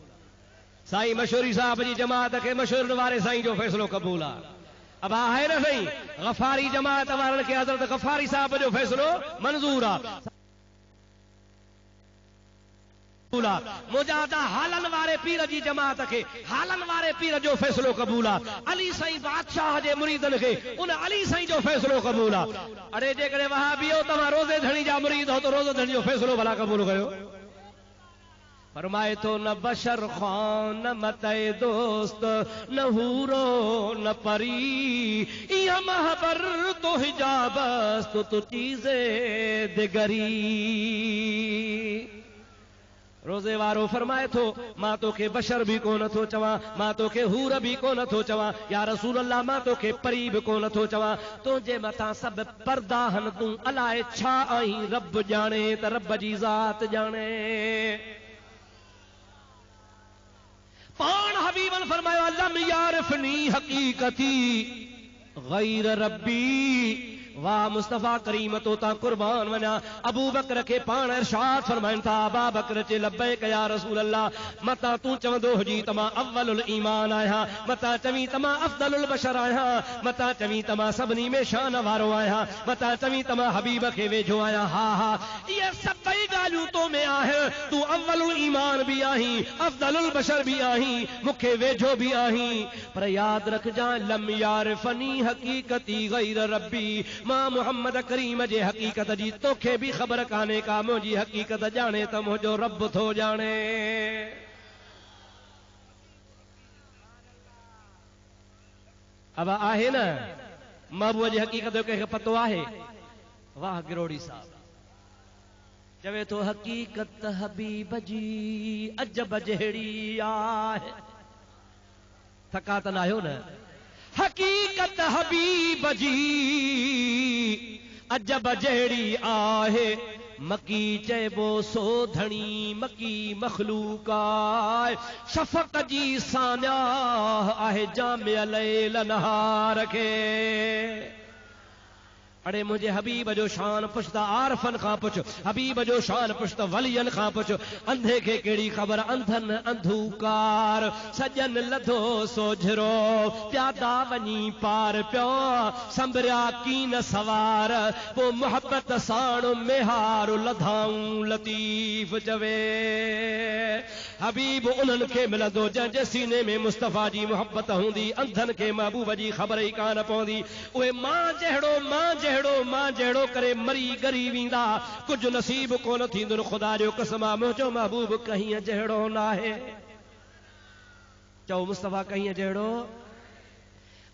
साईं मशहूरी साहब जी जमात खे मशहूर वारे साईं जो फ़ैसिलो क़बूल आहे. अब आहे न साईं गफ़ारी जमात वारनि खे हज़रत गफ़ारी साहब जो फ़ैसिलो मंज़ूर आहे. मुजादा हालन वारे पीर जी जमात खे हालन वारे पीर जो फ़ैसिलो क़बूल आहे. अली साईं बादशाह जे मुरीदनि खे उन अली साईं जो फ़ैसिलो क़बूल आहे. अरे जेकॾहिं वहाबियो तव्हां रोज़े धणी जा मुरीद हो त रोज़े धणी जो फ़ैसिलो भला क़बूल कयो. फरमाए तो न बशर ख़्वां न मते दोस्त न हूरो न परी, या महबर तो हिजाबस तो चीज़े दिगरी. रोज़े वारो फरमाए थो मां तोखे बशर भी को नथो चवां, मां तोखे हूर भी को नथो चवां, या रसूल अल्लाह मां तोखे परी भी को नथो चवां. तुंहिंजे मथां सभु पर्दा हन, तूं अलाए छा आहीं. रब ॼाणे त रब जी ज़ात ॼाणे. पाण हबीबन फरमायो लम यारिफनी हकीकती गैर रब्बी. वाह मुस्तफा करीम तो ता कुर्बान वना. अबू बकर के पाण इरशाद फरमाइन था अबा बकर चे लब्बैक या रसूल अल्लाह. मता तू चवंदो हुजी तमा अव्वलुल ईमान आया, मता चवी तमा अफदलुल बशर आया, मता चवी तमा सभनी में शान वारो आया, मता चवी तमा हबीब के वेझो आया. हा हा ये सभई ॻाल्हियूं तो में आहे. तू अव्वलुल ईमान भी आहीं, अफदलुल बशर भी आहीं, मूंखे वेझो भी आहीं. पर याद रखजां लम यारिफनी हकीकती गैर रब्बी. मां मोहम्मद करीम जे हकीकत जी तोखे भी ख़बर काने का. मुंहिंजी हकीकत ॼाणे त मुंहिंजो रब थो ॼाणे. अब आहे न महबूब जी हकीकत जो कंहिंखे पतो आहे. वाह गिरोड़ी साहब चवे थो हकीकत हबीब जी अजब जहिड़ी आहे. थका त न आहियो न. हकीकत हबीब जी अजब जहिड़ी आहे. मकी चइबो सो धणी मकी मखलूक आहे. शफ़क़ जी सान्याह आहे जामिअ लैल नहार खे. अड़े मुझे हबीब जो शान पुछ त आरफन खां पुछ, हबीब जो शान पुछ त वलियन खां पुछ। अंधे खे केड़ी ख़बर अंधन अंधूकार, सजन लधो सोझरो प्यादा वनी पार प्यो, संभरिया कीन सवार वो मोहब्बत साण मेहार लधाऊं लतीफ चवे। हबीब उन्हनि खे मिलंदो जंहिंजे सीने में मुस्तफ़ा जी मोहब्बत हूंदी। अंधनि खे महबूब जी ख़बर ई कान पवंदी। उहे मां जहिड़ो करे मरी गरी वेंदा, कुझु नसीब कोन थींदो। ख़ुदा जो कसम आहे मुंहिंजो महबूब कहीं जहिड़ो न आहे। चओ मुस्तफ़ा कहीं जहिड़ो।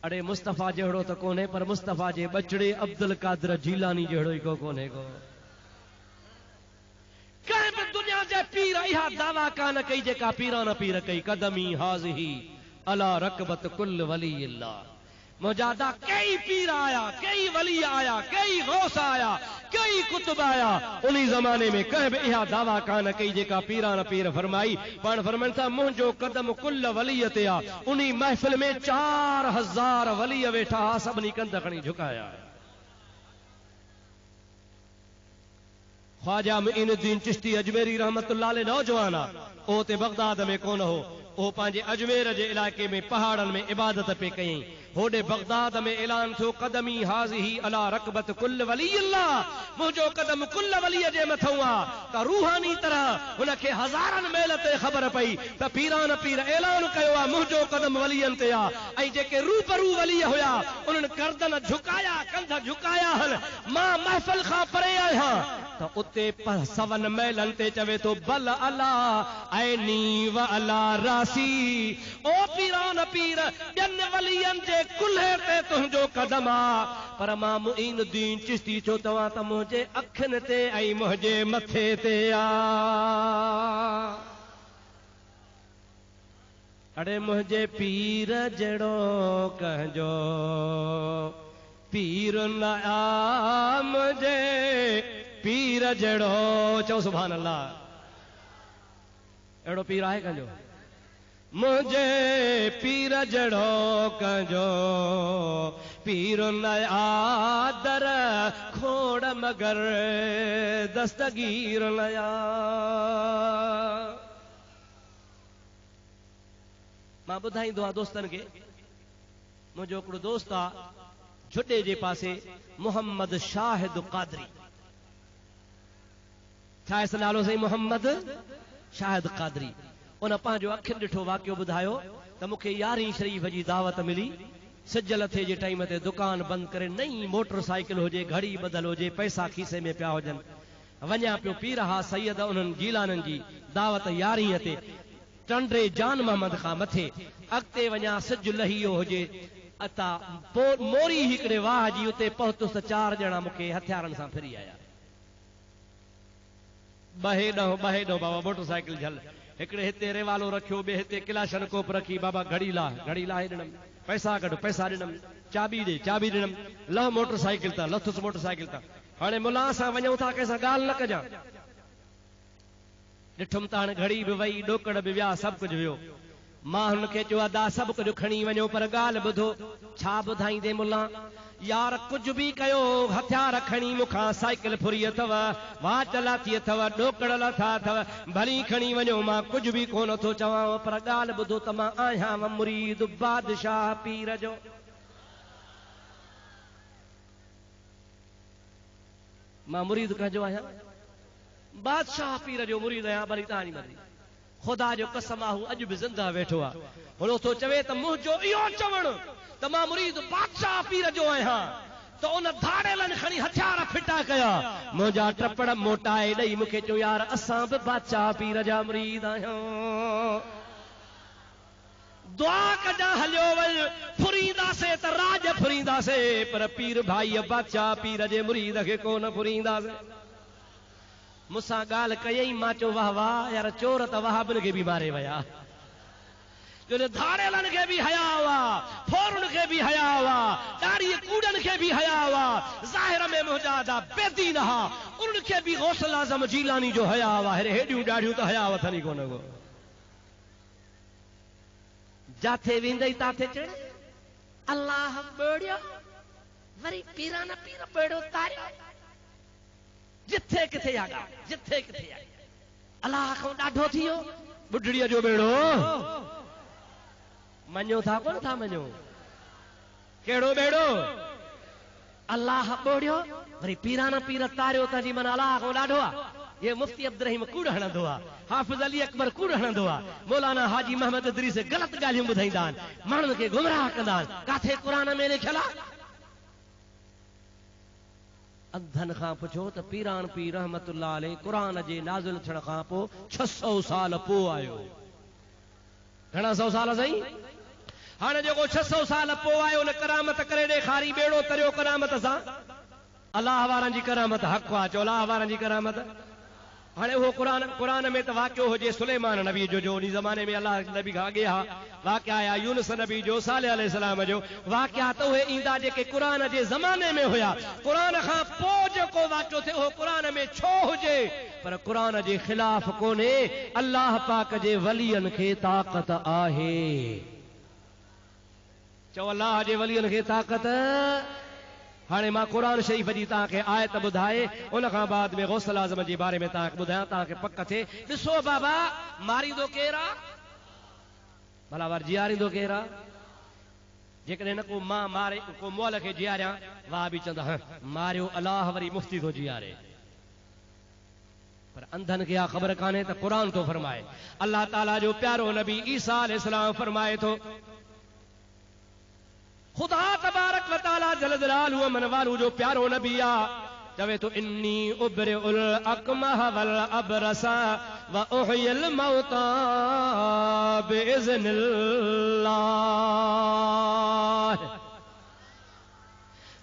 अड़े मुस्तफ़ा जहिड़ो त कोन्हे, पर मुस्तफ़ा जे बचड़े अब्दुल कादिर जीलानी जहिड़ो ई को कोन्हे को। कंहिं बि दुनिया जे पीर इहा दावा कान कई जेका पीरान पीर कई। कदमी हाज़िही अला रकबत कुल वली अल्लाह। मुजादा कई पीर आया, कई वली आया, कई गौस आया, कई कुतुब आया। उन्हीं ज़माने में कंहिं बि इहा दावा कान कई जेका पीरान पीर फरमाई। पाण फरमाइनि था मुंहिंजो कदम कुल वलीअ ते आहे। उन्हीं महफ़िल में 4000 वली वेठा, सभिनी कंध खणी झुकाया। ख्वाजा मुईनुद्दीन चिश्ती अजमेरी रहमतुल्लाह अलैह नौजवान आहे। ओ ते बगदाद में कोन हो, ओ पंहिंजे अजमेर जे इलाइक़े में पहाड़नि में इबादत पे कयईं। होॾे बगदाद में ऐलान थियो कदमी हाज़िही अला रकबत कुल वली अल्लाह। मुंहिंजो कदम कुल वलीअ जे मथां आहे। त रूहानी तरह हुनखे हज़ारनि मेल ते ख़बर पई त पीरान पीर ऐलान कयो आहे मुंहिंजो कदम वलीअनि ते आहे। ऐं जेके रूबरू वली हुया उन्हनि गर्दन झुकाया, कंध झुकाया हल। मां महफ़िल खां परे आहियां त उते सवन मेलनि ते चवे थो बल अला ऐनी व अला रासी। ओ पीरान पीर ॿियनि वलियनि जे कुल्हे ते तुंहिंजो कदम आहे, पर मां मुईनुद्दीन चिश्ती छो तव्हां त मुंहिंजे अखियुनि ते ऐं मुंहिंजे मथे ते आहे। अड़े मुंहिंजे पीर जहिड़ो कंहिंजो पीर न आ, मुंहिंजे पीर जहिड़ो। चओ सुभान अल्लाह। अहिड़ो पीर आहे कंहिंजो? मुंहिंजे पीर जहिड़ो कंहिंजो पीर न आ, दर खोड़ मगर दस्तगीर न आ। मां ॿुधाईंदो आहियां दोस्तनि खे। मुंहिंजो हिकिड़ो दोस्त आहे झुॾे जे पासे, मोहम्मद शाहिद कादरी। छा आहे नालो साईं? मोहम्मद शाहिद कादरी। उन पंहिंजो अखियुनि ॾिठो वाक़ियो ॿुधायो त मूंखे 11 शरीफ़ जी दावत मिली। सिज लथे जे टाइम ते दुकान बंदि करे नई मोटरसाइकिल हुजे, घड़ी ॿधल हुजे, पैसा खीसे में पिया हुजनि, वञा पियो पीर हा सैयद उन्हनि जीलाननि जी दावत 11 ते टंडरे जान मोहम्मद खां मथे। अॻिते वञा सिज लहियो हुजे, अता पोइ मोरी हिकिड़े वाह जी उते पहुतुसि त 4 ॼणा मूंखे हथियारनि सां फिरी आया। बहे ॾहो बाबा मोटरसाइकिल झल। हिकिड़े हिते रेवालो रखियो, ॿिए हिते किलाशन कोप रखी, बाबा घड़ी लाहे ॾिनमि, पैसा कढ पैसा ॾिनमि, चाबी ॾिनमि, लह मोटरसाइकिल था, लथुसि मोटरसाइकिल था। हाणे मुला सां वञूं था, कंहिंसां ॻाल्हि न कजां। ॾिठुमि त हाणे घड़ी बि वई, ॾोकड़ बि विया, सभु कुझु वियो। मां हुनखे चयो अदा सभु कुझु खणी वञो, पर ॻाल्हि ॿुधो। छा ॿुधाईंदे मुला? यार कुझु बि कयो, हथियार खणी मूंखां साइकिल फुरी अथव, वाच लाथी अथव, ॾोकड़ लथा अथव, भली खणी वञो, मां कुझु बि कोन थो चवां, पर ॻाल्हि ॿुधो त मां आहियां मुरीद बादशाह पीर जो। मां मुरीद कंहिंजो आहियां? बादशाह पीर जो मुरीद आहियां। भली तव्हांजी मर्ज़ी। ख़ुदा जो कसम आहे, हू अॼु बि ज़िंदा वेठो आहे। हुन थो चवे त मुंहिंजो इहो चवण त मां मुरीद बादशाह पीर जो आहियां, त उन धाड़ेलनि खणी हथियार फिटा कया, मुंहिंजा टपड़ मोटाए ॾेई मूंखे चयो यार असां बि बादशाह पीर जा मुरीद आहियूं। दुआ कजा हलियो वञ, फुरींदासीं त राज फुरींदासीं, पर पीर भाई बादशाह पीर जे मुरीद खे कोन फुरींदासीं। मूंसां ॻाल्हि कयई, मां चयो वाह वाह यार, चोर त वहाबनि खे बि मारे विया, जो धाड़ेलनि खे बि हया हुआ, फोरुनि खे बि हया हुआ, ॾाढ़ी कूड़नि खे बि हया हुआ, ज़ाहिर में मुजादा बेदीन हा, उन्हनि खे बि गौसल आज़म जीलानी जो हया हुआ। हेॾियूं ॾाढ़ियूं त हया वथनि ई कोन को। जाथे वेंदई ताथे चढ़, अल्लाह ॿोड़ियो वरी पीरा न पीर बेड़ो तारियो जिथे किथे आगा जिथे किथे आ अल्लाह खां ॾाढो थी वियो बुढ़ड़ीअ जो बेड़ो मञो था कोन था मञो कहिड़ो बेड़ो अल्लाह ॿोड़ियो वरी पीरा न पीर तारियो त जी मन अल्लाह खां ॾाढो आहे ये मुफ्ती अब्दुल रहीम कूड़ हणंदो आहे हाफ़िज़ अली अकबर कूड़ हणंदो आहे मौलाना हाजी मोहम्मद इदरीस ग़लत ॻाल्हियूं ॿुधाईंदा आहिनि माण्हुनि खे गुमराह कंदा आहिनि काथे क़ुरान में लिखियल आहे अंधनि खां पुछो त पीरान पीर रहमतुल्लाह अलैह क़ुरान जे नाज़िल थियण खां पोइ 600 साल पोइ आयो घणा 100 साल सही हाणे जेको 600 साल पोइ आयो न करामत करे ॾेखारी बेड़ो तरियो करामत सां अलाह वारनि जी करामत हक़ आहे चओ अलाह वारनि जी करामत हाणे उहो क़ुरान में त वाक़ियो हुजे सुलेमान नबी जो उन ज़माने में अलाह नबी खां अॻे हा वाक़िया आया यूनुस नबी जो सालेह अलैहिस्सलाम जो वाक़िया त उहे ईंदा जेके क़ुरान जे ज़माने में हुया क़ुरान खां पोइ जेको वाक़ियो थिए उहो क़ुरान में छो हुजे पर क़ुरान जे ख़िलाफ़ कोन्हे अलाह पाक जे वलियनि खे ताक़त आहे चओ अलाह जे वलियनि खे ताक़त हाणे मां क़ुरान शरीफ़ जी तव्हांखे आयत ॿुधाए उन खां बाद में गौसल आज़म जे बारे में तव्हांखे ॿुधायां तव्हांखे पक थिए ॾिसो बाबा मारींदो केरु आहे भला वर जीआरींदो केरु आहे जेकॾहिं न को मां मारे को मोल खे जीआरियां वाह बि चवंदा मारियो अलाह वरी मुफ्ती थो जीआरे पर अंधनि खे ख़बर कान्हे त क़ुरान थो फरमाए अलाह ताला जो प्यारो नबी ईसा अलैहिस्सलाम फरमाए थो खुदा तबारक व तआला जल जलालहु मन वालू जो प्यारो नबी आ चवे तो इन्नी उब्रिउल अकमह वल अबरसा व उहियल मौता बिइज़्निल्लाह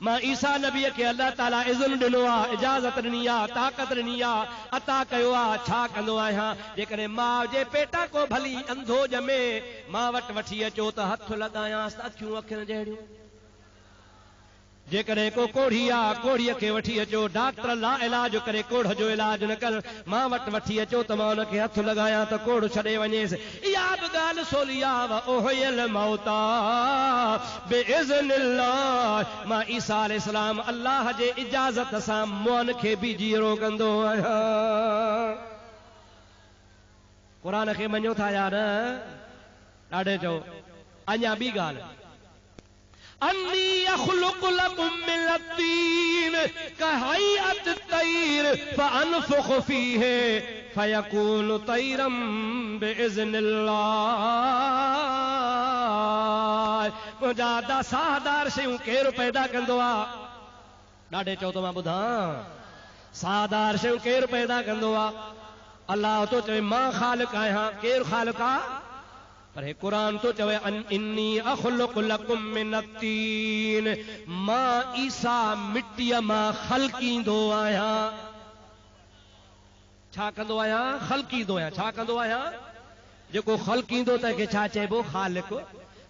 मां ईसा नबी के अल्लाह ताला इज़्न ॾिनो आहे इजाज़त ॾिनी आहे ताक़त ॾिनी आहे अता कयो आहे छा कंदो आहियां जेकॾहिं माउ जे पेटा को भली अंधो ॼमे मां वटि वठी अचो त हथ लॻायांसि त अखियूं अखियुनि जहिड़ियूं जेकॾहिं को कोढ़ी आहे कोढ़ीअ खे वठी अचो डॉक्टर ला इलाज करे कोढ़ जो इलाज न कर मां वटि वठी अचो त मां हुनखे हथ लॻायां त कोढ़ छॾे वञेसि इहा बि ॻाल्हि सोली आहे ओहियल मौता बिइज़्निल्लाह मां ईसा अलैहिस्सलाम अल्लाह जे इजाज़त सां मुअन खे बि जीरो कंदो आहियां क़ुरान खे मञो था यार ॾाढे चओ अञा ॿी ॻाल्हि अन्नी अख़्लुक़ु लकुम मिन अत्तीन कहैअत तैर फअनफुख़ु फीहि फयकूनु तैरम बिइज़्निल्लाह मुंहिंजा दासादार शयूं केरु पैदा कंदो आहे ॾाढे चओ त मां ॿुधां सादार शयूं केरु पैदा कंदो आहे अल्लाह तो चवे मां ख़ालिक़ आहियां केरु ख़ालिक़ आहे पर हे क़ुरान तो चवे इन्नी अख़्लुक़ु लकुम मिन अत्तीन मां ईसा मिट्टीअ मां ख़ल्क़ींदो आहियां छा कंदो आहियां ख़ल्क़ींदो आहियां छा कंदो आहियां जेको ख़ल्क़ींदो त के छा चइबो ख़ालिक़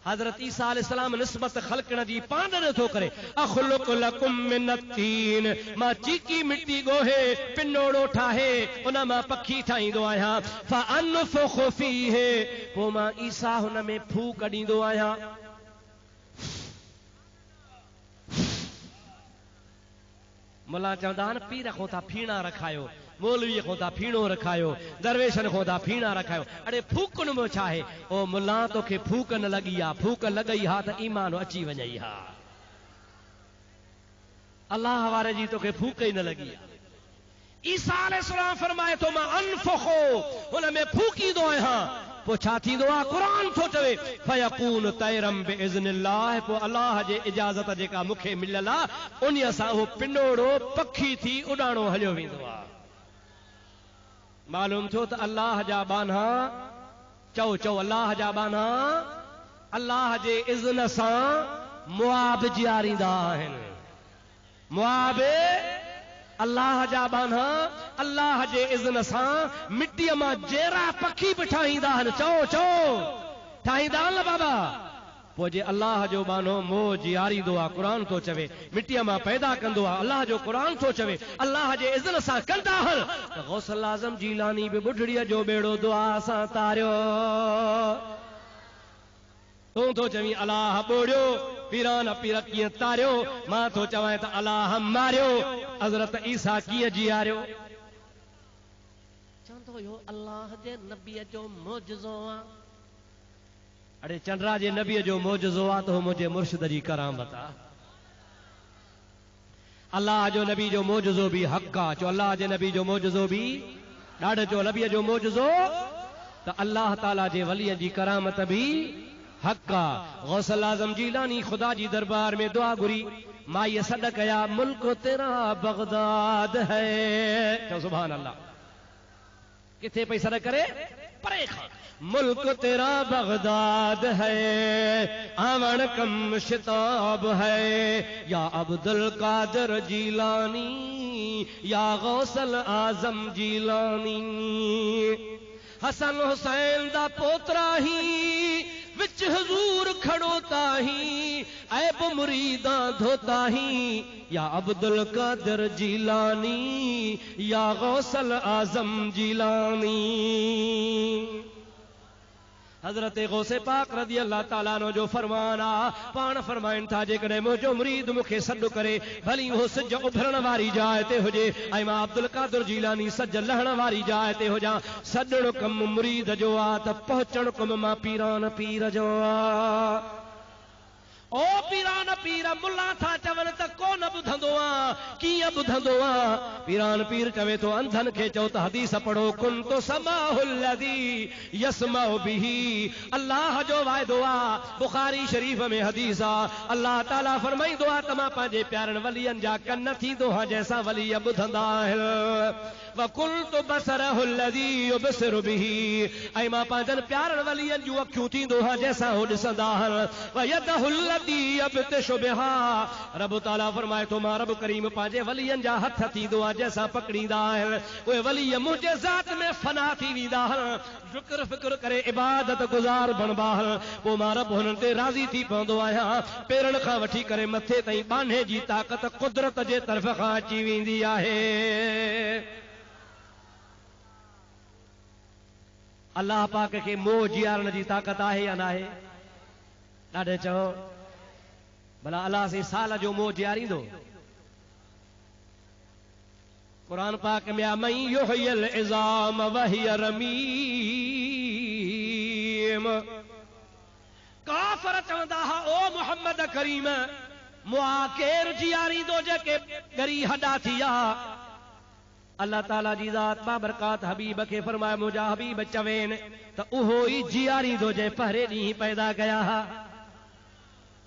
हज़रत ईसा अलैहिस्सलाम निस्बत ख़ल्क़ण जी पाण नथो करे अख़्लुक़ु लकुम मिन अत्तीन मां चीकी मिट्टी ॻोहे पिनोड़ो ठाहे उन मां पखी ठाहींदो आहियां फअनफुख़ु फीहि पोइ मां ईसा हुन में फूक ॾींदो आहियां मुला चवंदा आहिनि पीर खां था फीणा रखायो मौलवीअ खां था फीणो रखायो दरवेशन खां था फीणा रखायो अड़े फूकनि में छा आहे ओ मुला तोखे फूक न लॻी आहे फूक लॻई हा त ईमान अची वञई हा अलाह वारे जी तोखे फूक ई न लॻी आहे ईसा अलैहिस्सलाम फरमाए थो मां अनफुख़ु हुन में फूकींदो आहियां पोइ छा थींदो आहे क़ुरान थो चवे फयकून तैरम बिइज़्निल्लाह पोइ अलाह जे इजाज़त जेका मूंखे मिलियल आहे उन सां उहो पिनोड़ो पखी थी उॾाणो हलियो वेंदो आहे मालूम थियो त अल्लाह जा बाना चओ चओ अल्लाह जा बाना अल्लाह जे इज़्न सां मुआब जीआरींदा आहिनि मुआब अल्लाह जा बाना अल्लाह जे इज़्न सां मिट्टीअ मां जहिड़ा पखी बि ठाहींदा आहिनि चओ चओ ठाहींदा आहिनि न बाबा पोइ जे अल्लाह जो बानो मोह जीआरींदो आहे क़ुरान थो चवे मिट्टीअ मां पैदा कंदो आहे अल्लाह जो क़ुरान थो चवे अल्लाह जे इज़्न सां कंदा आहिनि त गौसल आज़म जीलानी बि ॿुढड़ीअ जो बेड़ो दुआ सां तारियो तूं थो चवीं अलाह ॿोड़ियो पीरान पीर कीअं तारियो मां थो चवां त अलाह मारियो हज़रत ईसा कीअं जीआरियो चवंदो हुयो अलाह जे नबीअ जो मौजज़ो आहे अड़े चंडरा जे नबीअ जो मौजज़ो आहे त मुंहिंजे मुर्शिद जी करामत आहे अल्लाह जो नबी जो मौजज़ो भी हक़ आहे चो अल्लाह जे नबी जो मौजज़ो भी ॾाढो चो नबीअ जो मौजज़ो त अल्लाह ताला जे वलीअ जी करामत भी हक़ आहे गौसल आज़म जीलानी खुदा जी दरबार में दुआ घुरी माईअ सॾ कया मुल्क तेरा बगदाद है चओ सुभान अल्लाह किथे पई सॾ करे परे खां मुल्क तेरा बगदाद है आवन कम शिताब है या अब्दुल कादिर जीलानी या गौसल आजम जीलानी हसन हुसैन दा पोतरा ही विच हजूर खड़ोता ही ऐब मुरीदा धोता ही या अब्दुल कादिर जीलानी या गौसल आजम जीलानी हजरत गौसे पाक रज़ी अल्लाह ताला अन्हु जो फरमान आ पाण फरमाइन था जेकॾहिं मुंहिंजो मुरीद मूंखे सॾु करे भली उहो सिज उभरण वारी जाइ ते हुजे ऐं मां अब्दुल कादिर जीलानी सज लहण वारी जाइ ते हुजां सॾणु कमु मुरीद जो आहे त पहुचणु कमु मां पीरान पीर जो आहे ओ पीरान पीर मुल्ला था चवनि त कोन ॿुधंदो आहे कीअं ॿुधंदो आहे पीरान पीर चवे थो अंधन खे चओ त हदीस पढ़ो कुन तो समाहुल लज़ी यसमाउ बिही अल्लाह जो वाइदो आहे बुखारी शरीफ़ में हदीस आहे अल्लाह ताला फरमाईंदो आहे त मां पंहिंजे प्यारनि वलियनि जा कन थींदो आहे जंहिंसां वली ॿुधंदा आहिनि वकुल्तु बसरहुल लज़ी युबसिरु बिही ऐं मां पंहिंजनि प्यारनि वलियनि जूं अखियूं थींदो आहे जंहिंसां हू ॾिसंदा आहिनि वयदहुल रब ताला फरमाए थो मां रब करीम पंहिंजे वलियनि जा हथ थींदो आहे जंहिंसां पकड़ींदा आहिनि उहे वली मुंहिंजे ज़ात में फना थी वेंदा आहिनि शुक्र फिक्र करे इबादत गुज़ार बणबा आहिनि पोइ मां रब हुननि ते राज़ी थी पवंदो आहियां पेरनि खां वठी करे मथे ताईं बाने जी ताक़त कुदरत जे तरफ़ खां अची वेंदी आहे अल्लाह पाक खे मोह जीआरण जी ताक़त आहे या न आहे ॾाढे चओ भला अल्लाह से साल जो मोह जीआरींदो कुरान पाक में मई युहयल इज़ाम वहिय रमीम काफ़र चवंदा हा ओ मुहम्मद करीम मुआ केर जीआरींदो जेके ॻरी हॾा थी विया अल्लाह ताला जी ज़ात बाबरकात हबीब खे फरमाए मुंहिंजा हबीब चवेन त उहो ई जीआरींदो जंहिं पहिरें ॾींहुं पैदा कया हा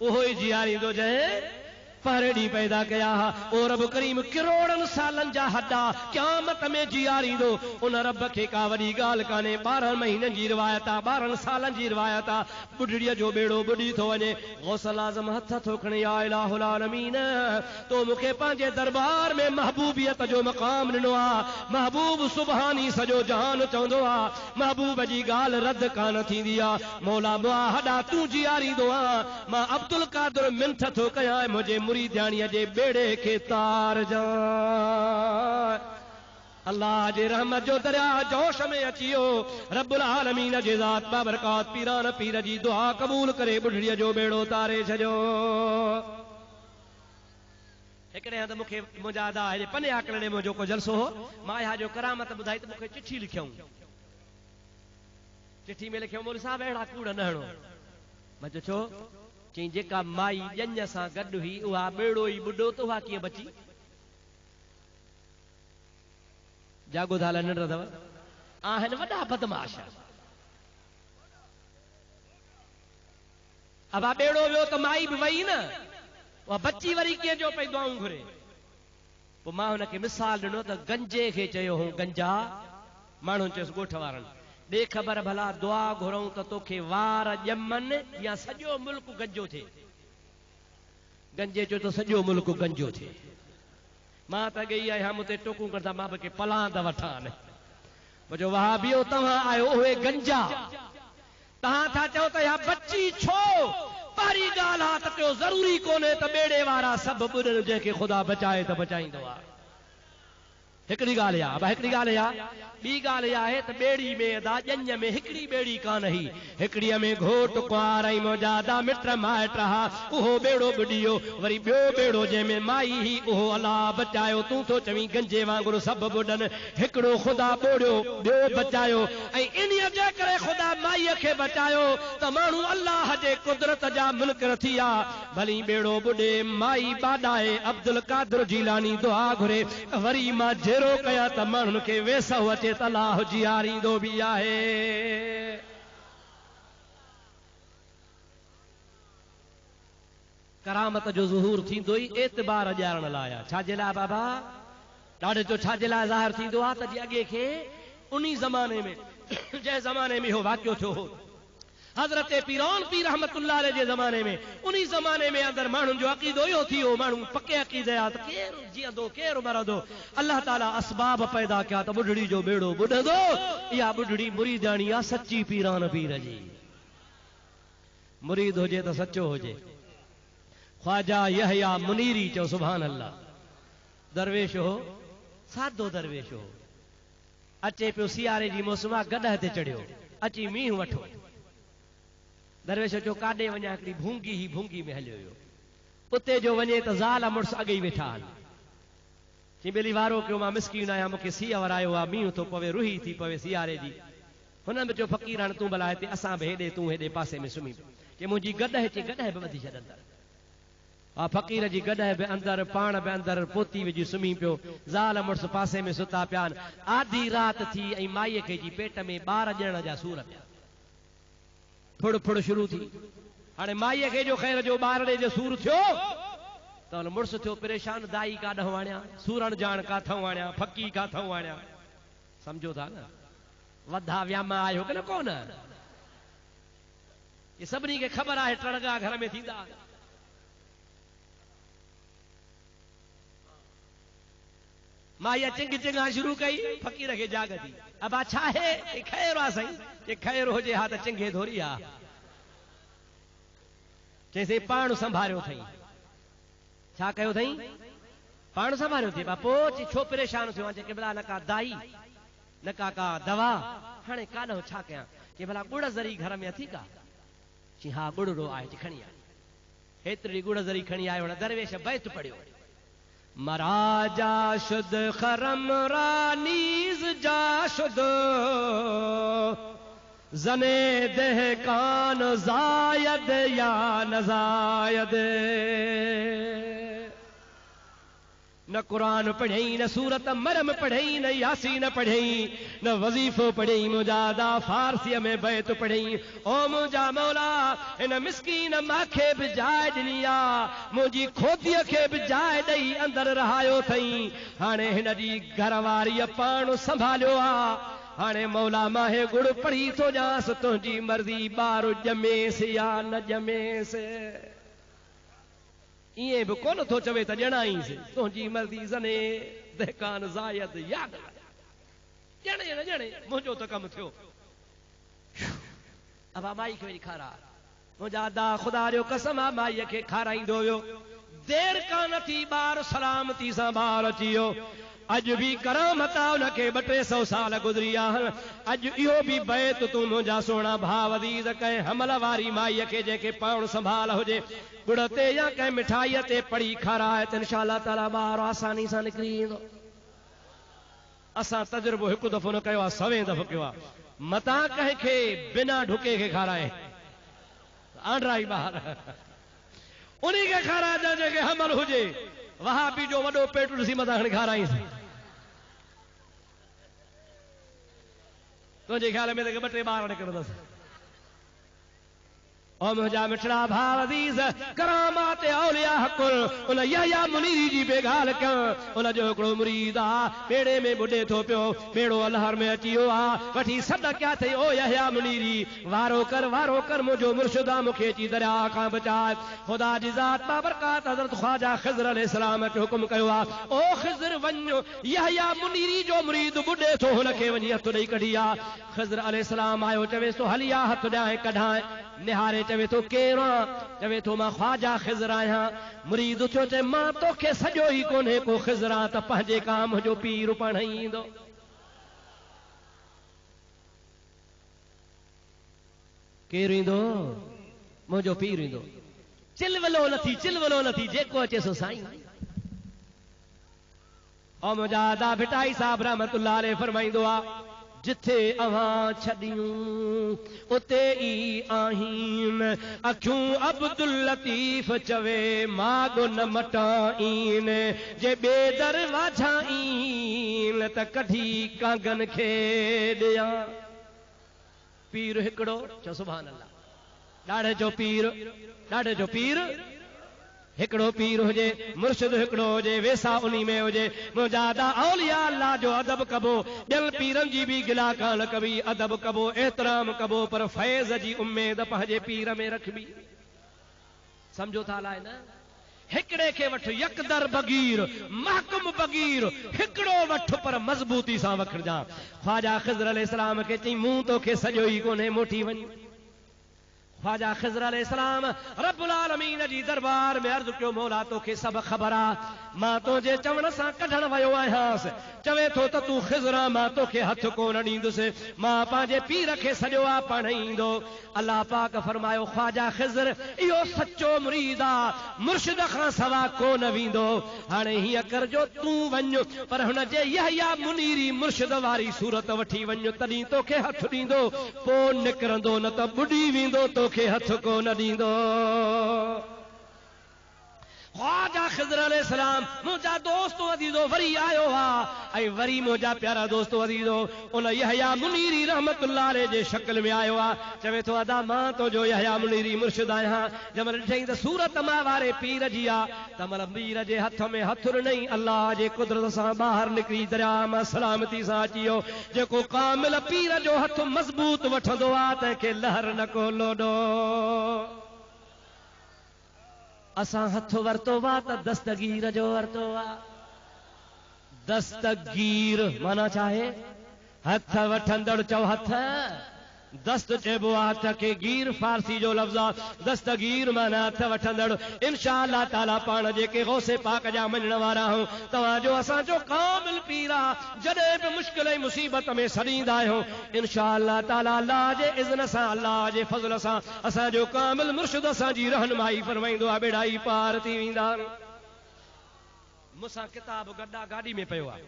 उहो ई जीआरींदो जंहिं पहिरें ॾींहुं पैदा कया हा ओ रब करीम करोड़नि सालनि जा हॾा क़यामत में जीआरींदो उन रब खे का वॾी ॻाल्हि कान्हे 12 महीननि जी रिवायत आहे 12 सालनि जी रिवायत आहे बुढ़ड़ीअ जो बेड़ो बुॾी थो वञे गौसल आज़म हथ थो खणे या इलाहुल आलमीन तो मूंखे पंहिंजे दरबार में महबूबियत जो मक़ाम ॾिनो आहे महबूब सुभानी सॼो जहान चवंदो आहे महबूब जी ॻाल्हि रद्द कान थींदी आहे मौला मुआ हॾा तूं जीआरींदो आहे मां अब्दुल कादिर मिंथ थो कयां मुंहिंजे मुरीदाणीअ जे बेड़े खे तार जा अल्लाह जे रहमत जो दरिया जोश में अची वियो रब्बुल आलमीन जे ज़ात बाबरकात पीरान पीर जी दुआ क़बूल करे बुढ़ड़ीअ जो बेड़ो तारे छॾियो हिकिड़े हंधि मूंखे मुंहिंजा अदा आहे पने आकड़े में मुंहिंजो को जलसो हो मां इहा जो करामत ॿुधाई त मूंखे चिठी लिखियऊं चिठी में लिखियो मोल साहब अहिड़ा कूड़ न हणो मां चयो छो चई जेका माई ॼञ सां गॾु हुई उहा बेड़ो ई ॿुॾो त उहा कीअं बची जागो थाल निंड अथव आहिनि वॾा बदमाश अब बेड़ो वियो त माई बि वई न उहा बची वरी कीअं जो पई दुआऊं घुरे पोइ मां हुनखे मिसाल ॾिनो त गंजे खे चयो हो गंजा माण्हू चयोसि ॻोठ वारनि ॾे ख़बर भला दुआ घुरऊं त तोखे वार ॼमनि या सॼो मुल्क गंजो थिए गंजे चयो त सॼो मुल्क गंजो थिए मां त गई आहियां मूंते टोकूं कंदा मां बि के पलांद वठां मुंहिंजो वहाबियो तव्हां आहियो उहे गंजा तव्हां था चओ त इहा बची छो पहिरीं ॻाल्हि आहे त टियों ज़रूरी कोन्हे त ॿेड़े वारा सभु ॿुॾनि जंहिंखे ख़ुदा बचाए त बचाईंदो आहे हिकिड़ी ॻाल्हि आहे अब हिकिड़ी ॻाल्हि आहे ॿी ॻाल्हि आहे त ॿेड़ी में अदा ॼञ में हिकिड़ी ॿेड़ी कान ही हिकिड़ीअ में घोट कुंवार ऐं मौजादा मिट माइट हा उहो ॿेड़ो बुॾियो वरी ॿियो ॿेड़ो जंहिंमें माई ही उहो अलाह बचायो तूं थो चवीं गंजे वांगुरु सभु ॿुॾनि हिकिड़ो ख़ुदा ॿोड़ियो ॿियो बचायो ऐं इन्हीअ जे करे ख़ुदा माईअ खे बचायो त माण्हू अलाह जे कुदरत जा मुनकिर थी विया भली ॿेड़ो ॿुॾे माई बाॾाए अब्दुल कादिर जीलानी दुआ घुरे वरी मां जहिड़ो कया त माण्हुनि खे वेसो अचे त अलाह जीआरींदो बि आहे करामत जो ज़ुहूर थींदो ई एतबार ॼाणण लाइ छाजे लाइ बाबा ॾाढे जो छाजे लाइ ज़ाहिर थींदो आहे त अॻे खे उन ज़माने में जंहिं ज़माने में इहो वाक़ियो थियो हो हज़रत पीरौन पीर रहमतुल्लाह अलैह जे ज़माने में उन ज़माने में अंदरि माण्हुनि जो अक़ीदो इहो थी वियो माण्हू पके अक़ीदे आहे त केरु जीअंदो केरु मरंदो अल्लाह ताला असबाब पैदा कया त ॿुढड़ी जो बेड़ो ॿुॾंदो इहा ॿुढड़ी मुरीदाणी आहे सची पीरान पीर जी मुरीद हुजे त सचो हुजे ख्वाजा यहया मुनीरी चओ सुभान अल्लाह दरवेश हो सादो दरवेश हो अचे पियो सियारे जी मौसम आहे गॾह ते चढ़ियो अची मींहुं वठो दरवेश जो काॾे वञा हिकिड़ी भूंगी में हलियो हुयो उते जो वञे त ज़ाल मुड़ुस अॻे ई वेठा हल चई ॿेली वारो कयो मां मिसकीन आहियां मूंखे सीउ वरायो आहे मींहुं थो पवे रुही थी पवे सियारे जी हुन में चयो फ़क़ीर हाणे तूं भला हिते असां बि हेॾे तूं हेॾे पासे में सुम्ही चई मुंहिंजी गॾह चई गॾह बि ॿधी छॾ अंदरि हा फ़क़ीर जी गॾह बि अंदरि पाण बि अंदरि पोती विझी सुम्ही पियो ज़ाल मुड़ुस पासे में सुता पिया आहिनि आधी राति थी ऐं माईअ खे जी पेट में ॿार ॼण जा सूर पिया फुड़ फुड़ शुरू थी हाणे माईअ खे जो ख़ैर जो ॿारड़े जो सूर थियो त हुन मुड़ुस थियो परेशान दाई काॾहं आणियां सूरण जाण काथऊं आणियां फकी काथऊं आणियां सम्झो था न वधा व्यामा आयो की न कोन ये सभिनी खे ख़बर आहे टड़गा घर में थींदा माईअ चिंग चिंगा शुरू कई फ़क़ीर खे जाग थी अबा छा आहे ख़ैर आहे साईं कि ख़ैर हुजे हा त चिंगे धोरी आहे चईंसि पाण संभालियो अथई छा कयो अथई पाण संभालियो थी पोइ छो परेशान थियो आहे भला न का दाई न का दवा हाणे काॾो छा कयां कि भला गुड़ ज़री घर में अथी का चई हा गुड़ड़ो आहे खणी आयो हेतिरी गुड़ ज़री खणी आयो हुन दरवेश बैत पढ़ियो मराजा शुद खरम रानीज जा शुद जने देह कान जायद या नजायद न कुरान पढ़ई न सूरत मरम पढ़ई न यासीन पढ़ई न वजीफो पढ़ई मुजादा फारसी में बैत पढ़ई ओ मुंहिंजा मौला इन मिस्कीन माखे बि जाइ ॾिनी आहे मुंहिंजी खोतीअ खे बि जाइ ॾेई अंदरि रहायो अथई हाणे हिन जी घरवारीअ पाण संभालियो आहे हाणे मौला मां हे गुड़ पढ़ी थो ॼांसि तुंहिंजी मर्ज़ी ॿार ॼमेसि या न ॼमेसि ईअं बि कोन थो चवे त ॼणाईंसि तुंहिंजी मर्ज़ी ज़ने दहकान ज़ायद यादि ॼणे न ॼणे मुंहिंजो त कमु थियो अबा माई खे वरी खारा मुंहिंजा दा ख़ुदा जो कसम आहे माईअ खे खाराईंदो हुयो देर कान थी ॿार सलामती सां ॿार अची वियो अॼु बि करामत आहे हुनखे 200 साल गुज़री विया अॼु इहो बि बैत तूं मुंहिंजा सोना भाउ अज़ीज़ कंहिं हमल वारी माईअ खे जंहिंखे पाण संभाल हुजे गुड़ ते या कंहिं मिठाईअ ते पड़ी खाराए त इंशाअल्लाह ताला ॿार आसानी सां निकिरी ईंदो असां तजुर्बो हिकु दफ़ो न कयो आहे 100 दफ़ो कयो आहे मतां कंहिंखे बिना ढुके खे खाराए आंड्राई ॿार उन खे खाराए जंहिंखे हमल हुजे वहाबी जो वॾो पेट ॾिसी मथां खणी खाराईंसि तुंहिंजे ख़्याल में त 2-3 ॿार निकिरंदसि ओ मुंहिंजा मिठड़ा भाउ अज़ीज़ करामात औलिया हक़ुल उन यहया मुनीरी जी बेगाल कयां उन जो हिकिड़ो मुरीद आहे बेड़े में ॿुॾे थो पियो बेड़ो अलहर में अची वियो आहे वठी सॾ कया अथई ओ यहया मुनीरी वारो कर मुंहिंजो मुर्शिद आहे मूंखे अची दरिया खां बचाए ख़ुदा जी ज़ात बाबरकात हज़रत ख्वाजा ख़िज़र अलैहिस्सलाम खे हुकुम कयो आहे ओ ख़िज़र वञो यहया मुनीरी जो मुरीद ॿुॾे थो हुनखे वञी हथ ॾेई कढी आहे ख़िज़र अलैहिस्सलाम आयो चवेसि तो हलिया हथ ॾियां कढाए निहारे चवे तो केरा चवे तो मां ख्वाजा खिज़र आहियां मुरीद उथियो चए मां तोखे सॼो ई कोन्हे को खिज़रा त पंहिंजे काम जो पीर पाण ईंदो केरु ईंदो मुंहिंजो पीर ईंदो चिलवलो नथी जेको अचे सो साईं और मुंहिंजा आदा भिटाई साहब रहमतुल्लाह अलैह फरमाईंदो आहे जिथे अवां छॾियूं उते ई आहिनि अखियूं अब्दुल लतीफ़ चवे मागो न मटाइन जे बेदर वाझाइन त कढी कांगन खे ॾियां पीर हिकिड़ो चओ सुभान अल्लाह ॾाढे जो पीर हिकिड़ो पीर हुजे मुर्शिद हिकिड़ो हुजे वेसा उन्ही में हुजे मुंहिंजा आदा औलिया अल्लाह जो अदब कबो ॿियनि पीरनि जी बि गिला कान कबी अदब कबो एहतराम कबो पर फैज़ जी उम्मीद पंहिंजे पीर में रखबी सम्झो था अलाए न हिकिड़े खे वठ यकदर बगीर महकुम बगीर हिकिड़ो वठ पर मज़बूती सां वखिरजां ख्वाजा खिज़र अलैहिस्सलाम खे चई मूं तोखे सॼो ई कोन्हे मोटी वञ ख्वाजा खिज़र अलैहिस्सलाम रब्बुल आलमीन जी दरबार में अर्ज़ कयो मौला तोखे सभु ख़बर आहे मां तुंहिंजे चवण सां कढण वियो आहियांसि चवे थो त तूं खिज़र मां तोखे हथ कोन ॾींदुसि मां पंहिंजे पीर खे सॼो आहे पाण ईंदो अल्लाह पाक फरमायो ख्वाजा खिज़र इहो सचो मुरीद आहे मुर्शिद खां सवा कोन वेंदो हाणे हीअं करजो तूं वञ पर हुन जे यहया मुनीरी मुर्शिद वारी सूरत वठी वञ तॾहिं तोखे हथ ॾींदो पोइ निकिरंदो न त ॿुॾी वेंदो तोखे हथ कोन ॾींदो ख्वाजा खिज़र अलैहिस्सलाम मुंहिंजा दोस्तो अज़ीज़ो वरी आयो आहे ऐं वरी मुंहिंजा प्यारा दोस्तो अज़ीज़ो उन यहया मुनीरी रहमतुल्लाह अलैह जे शक्ल में आयो आहे चवे थो अदा मां तुंहिंजो यहया मुनीरी मुर्शिद आहियां जंहिंमहिल ॾिठईं त सूरत मां वारे पीर जी आहे त महिल पीर जे हथ में हथुर ॾेई अल्लाह जे कुदरत सां ॿाहिरि निकिरी दरिया मां सलामती सां अची वियो जेको कामिल पीर जो हथ मज़बूत वठंदो आहे तंहिंखे लहर न को लोॾो असां हथ वरतो वा त दस्तगीर जो वरतो वा दस्तगीर माना चाहे हथ वठंदड़ चओ हथ दस्त चइबो आहे हथ खे गीर फारसी जो लफ़्ज़ आहे दस्तगीर माना हथ वठंदड़ इंशाअल्लाह ताला पाण जेके गौसे पाक जा मञण वारा आहियूं तव्हांजो असांजो कामिल पीर आहे जॾहिं बि मुश्किल ऐं मुसीबत में सॾींदा आहियूं इंशाअल्लाह ताला अल्लाह जे इज़्न सां अल्लाह जे फज़ल सां असांजो कामिल मुर्शिद असांजी रहनुमाई फरमाईंदो आहे बेड़ा ई पार थी वेंदा मूंसां किताब गॾा गाॾी में पियो आहे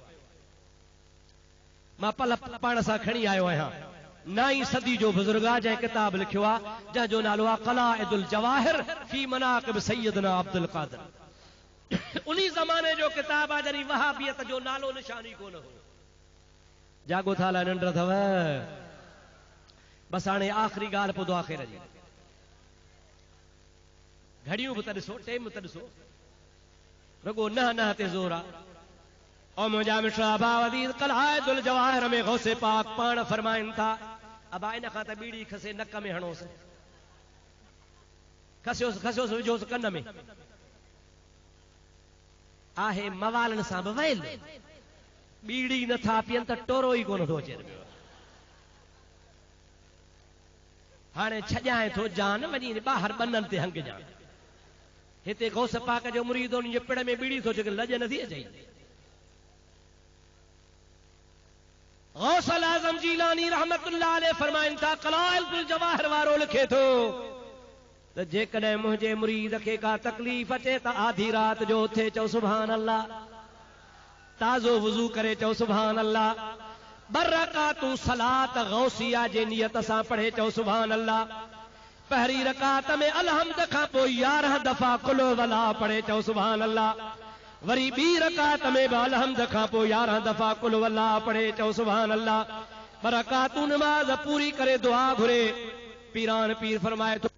मां पल पाण सां खणी आयो आहियां 9वीं सदी जो बुजुर्ग आहे जंहिं किताब लिखियो आहे जंहिंजो नालो आहे क़लाइदुल जवाहिर फी मनाक़िब सैयदना अब्दुल क़ादिर उन्ही ज़माने जो किताब आहे जॾहिं वहाबियत जो नालो निशानी कोन हो जागो था ला निंड अथव बस हाणे आख़िरी ॻाल्हि ॿुधो आख़िर जी घड़ियूं बि त ॾिसो टेम त ॾिसो रुगो न ते ज़ोर आहे और मुंहिंजा मिठड़ा भाउ अज़ीज़ क़लाइदुल जवाहिर में गौसे पाक पाण फरमाइनि था अबा इन खां त बीड़ी खसे नक में हणोसि खसियोसि विझोसि कन में आहे मवालनि सां बि वयल बीड़ी नथा पीअनि त टोरो ई कोन थो अचे हाणे छॼाए थो जान वञी ॿाहिरि ॿननि ते हंग जान हिते गौस पाक जो मुरीद उन जे पिड़ में बीड़ी थो छो लॼ नथी अचे गौसल आज़म जीलानी रहमतुल्लाह अलैह फरमाइनि था क़लाइदुल जवाहिर वारो लिखे थो त जेकॾहिं मुंहिंजे मुरीद खे का तकलीफ़ अचे त आधी रात जो उथे चओ सुभान अल्लाह ताज़ो वुज़ू करे चओ सुभान अल्लाह बरकातूं सलात गौसिया जे नियत सां पढ़े चओ सुभान अल्लाह पहिरीं रकात में अलहम्द खां पोइ 11 दफ़ा कुल वला पढ़े चओ सुभान अल्लाह वरी ॿी रकात में बि अलहम्द खां पोइ 11 दफ़ा कुल वला पढ़े चओ सुभान अल्लाह बरकातूं नमाज़ पूरी करे दुआ घुरे पीरान पीर फरमाए थो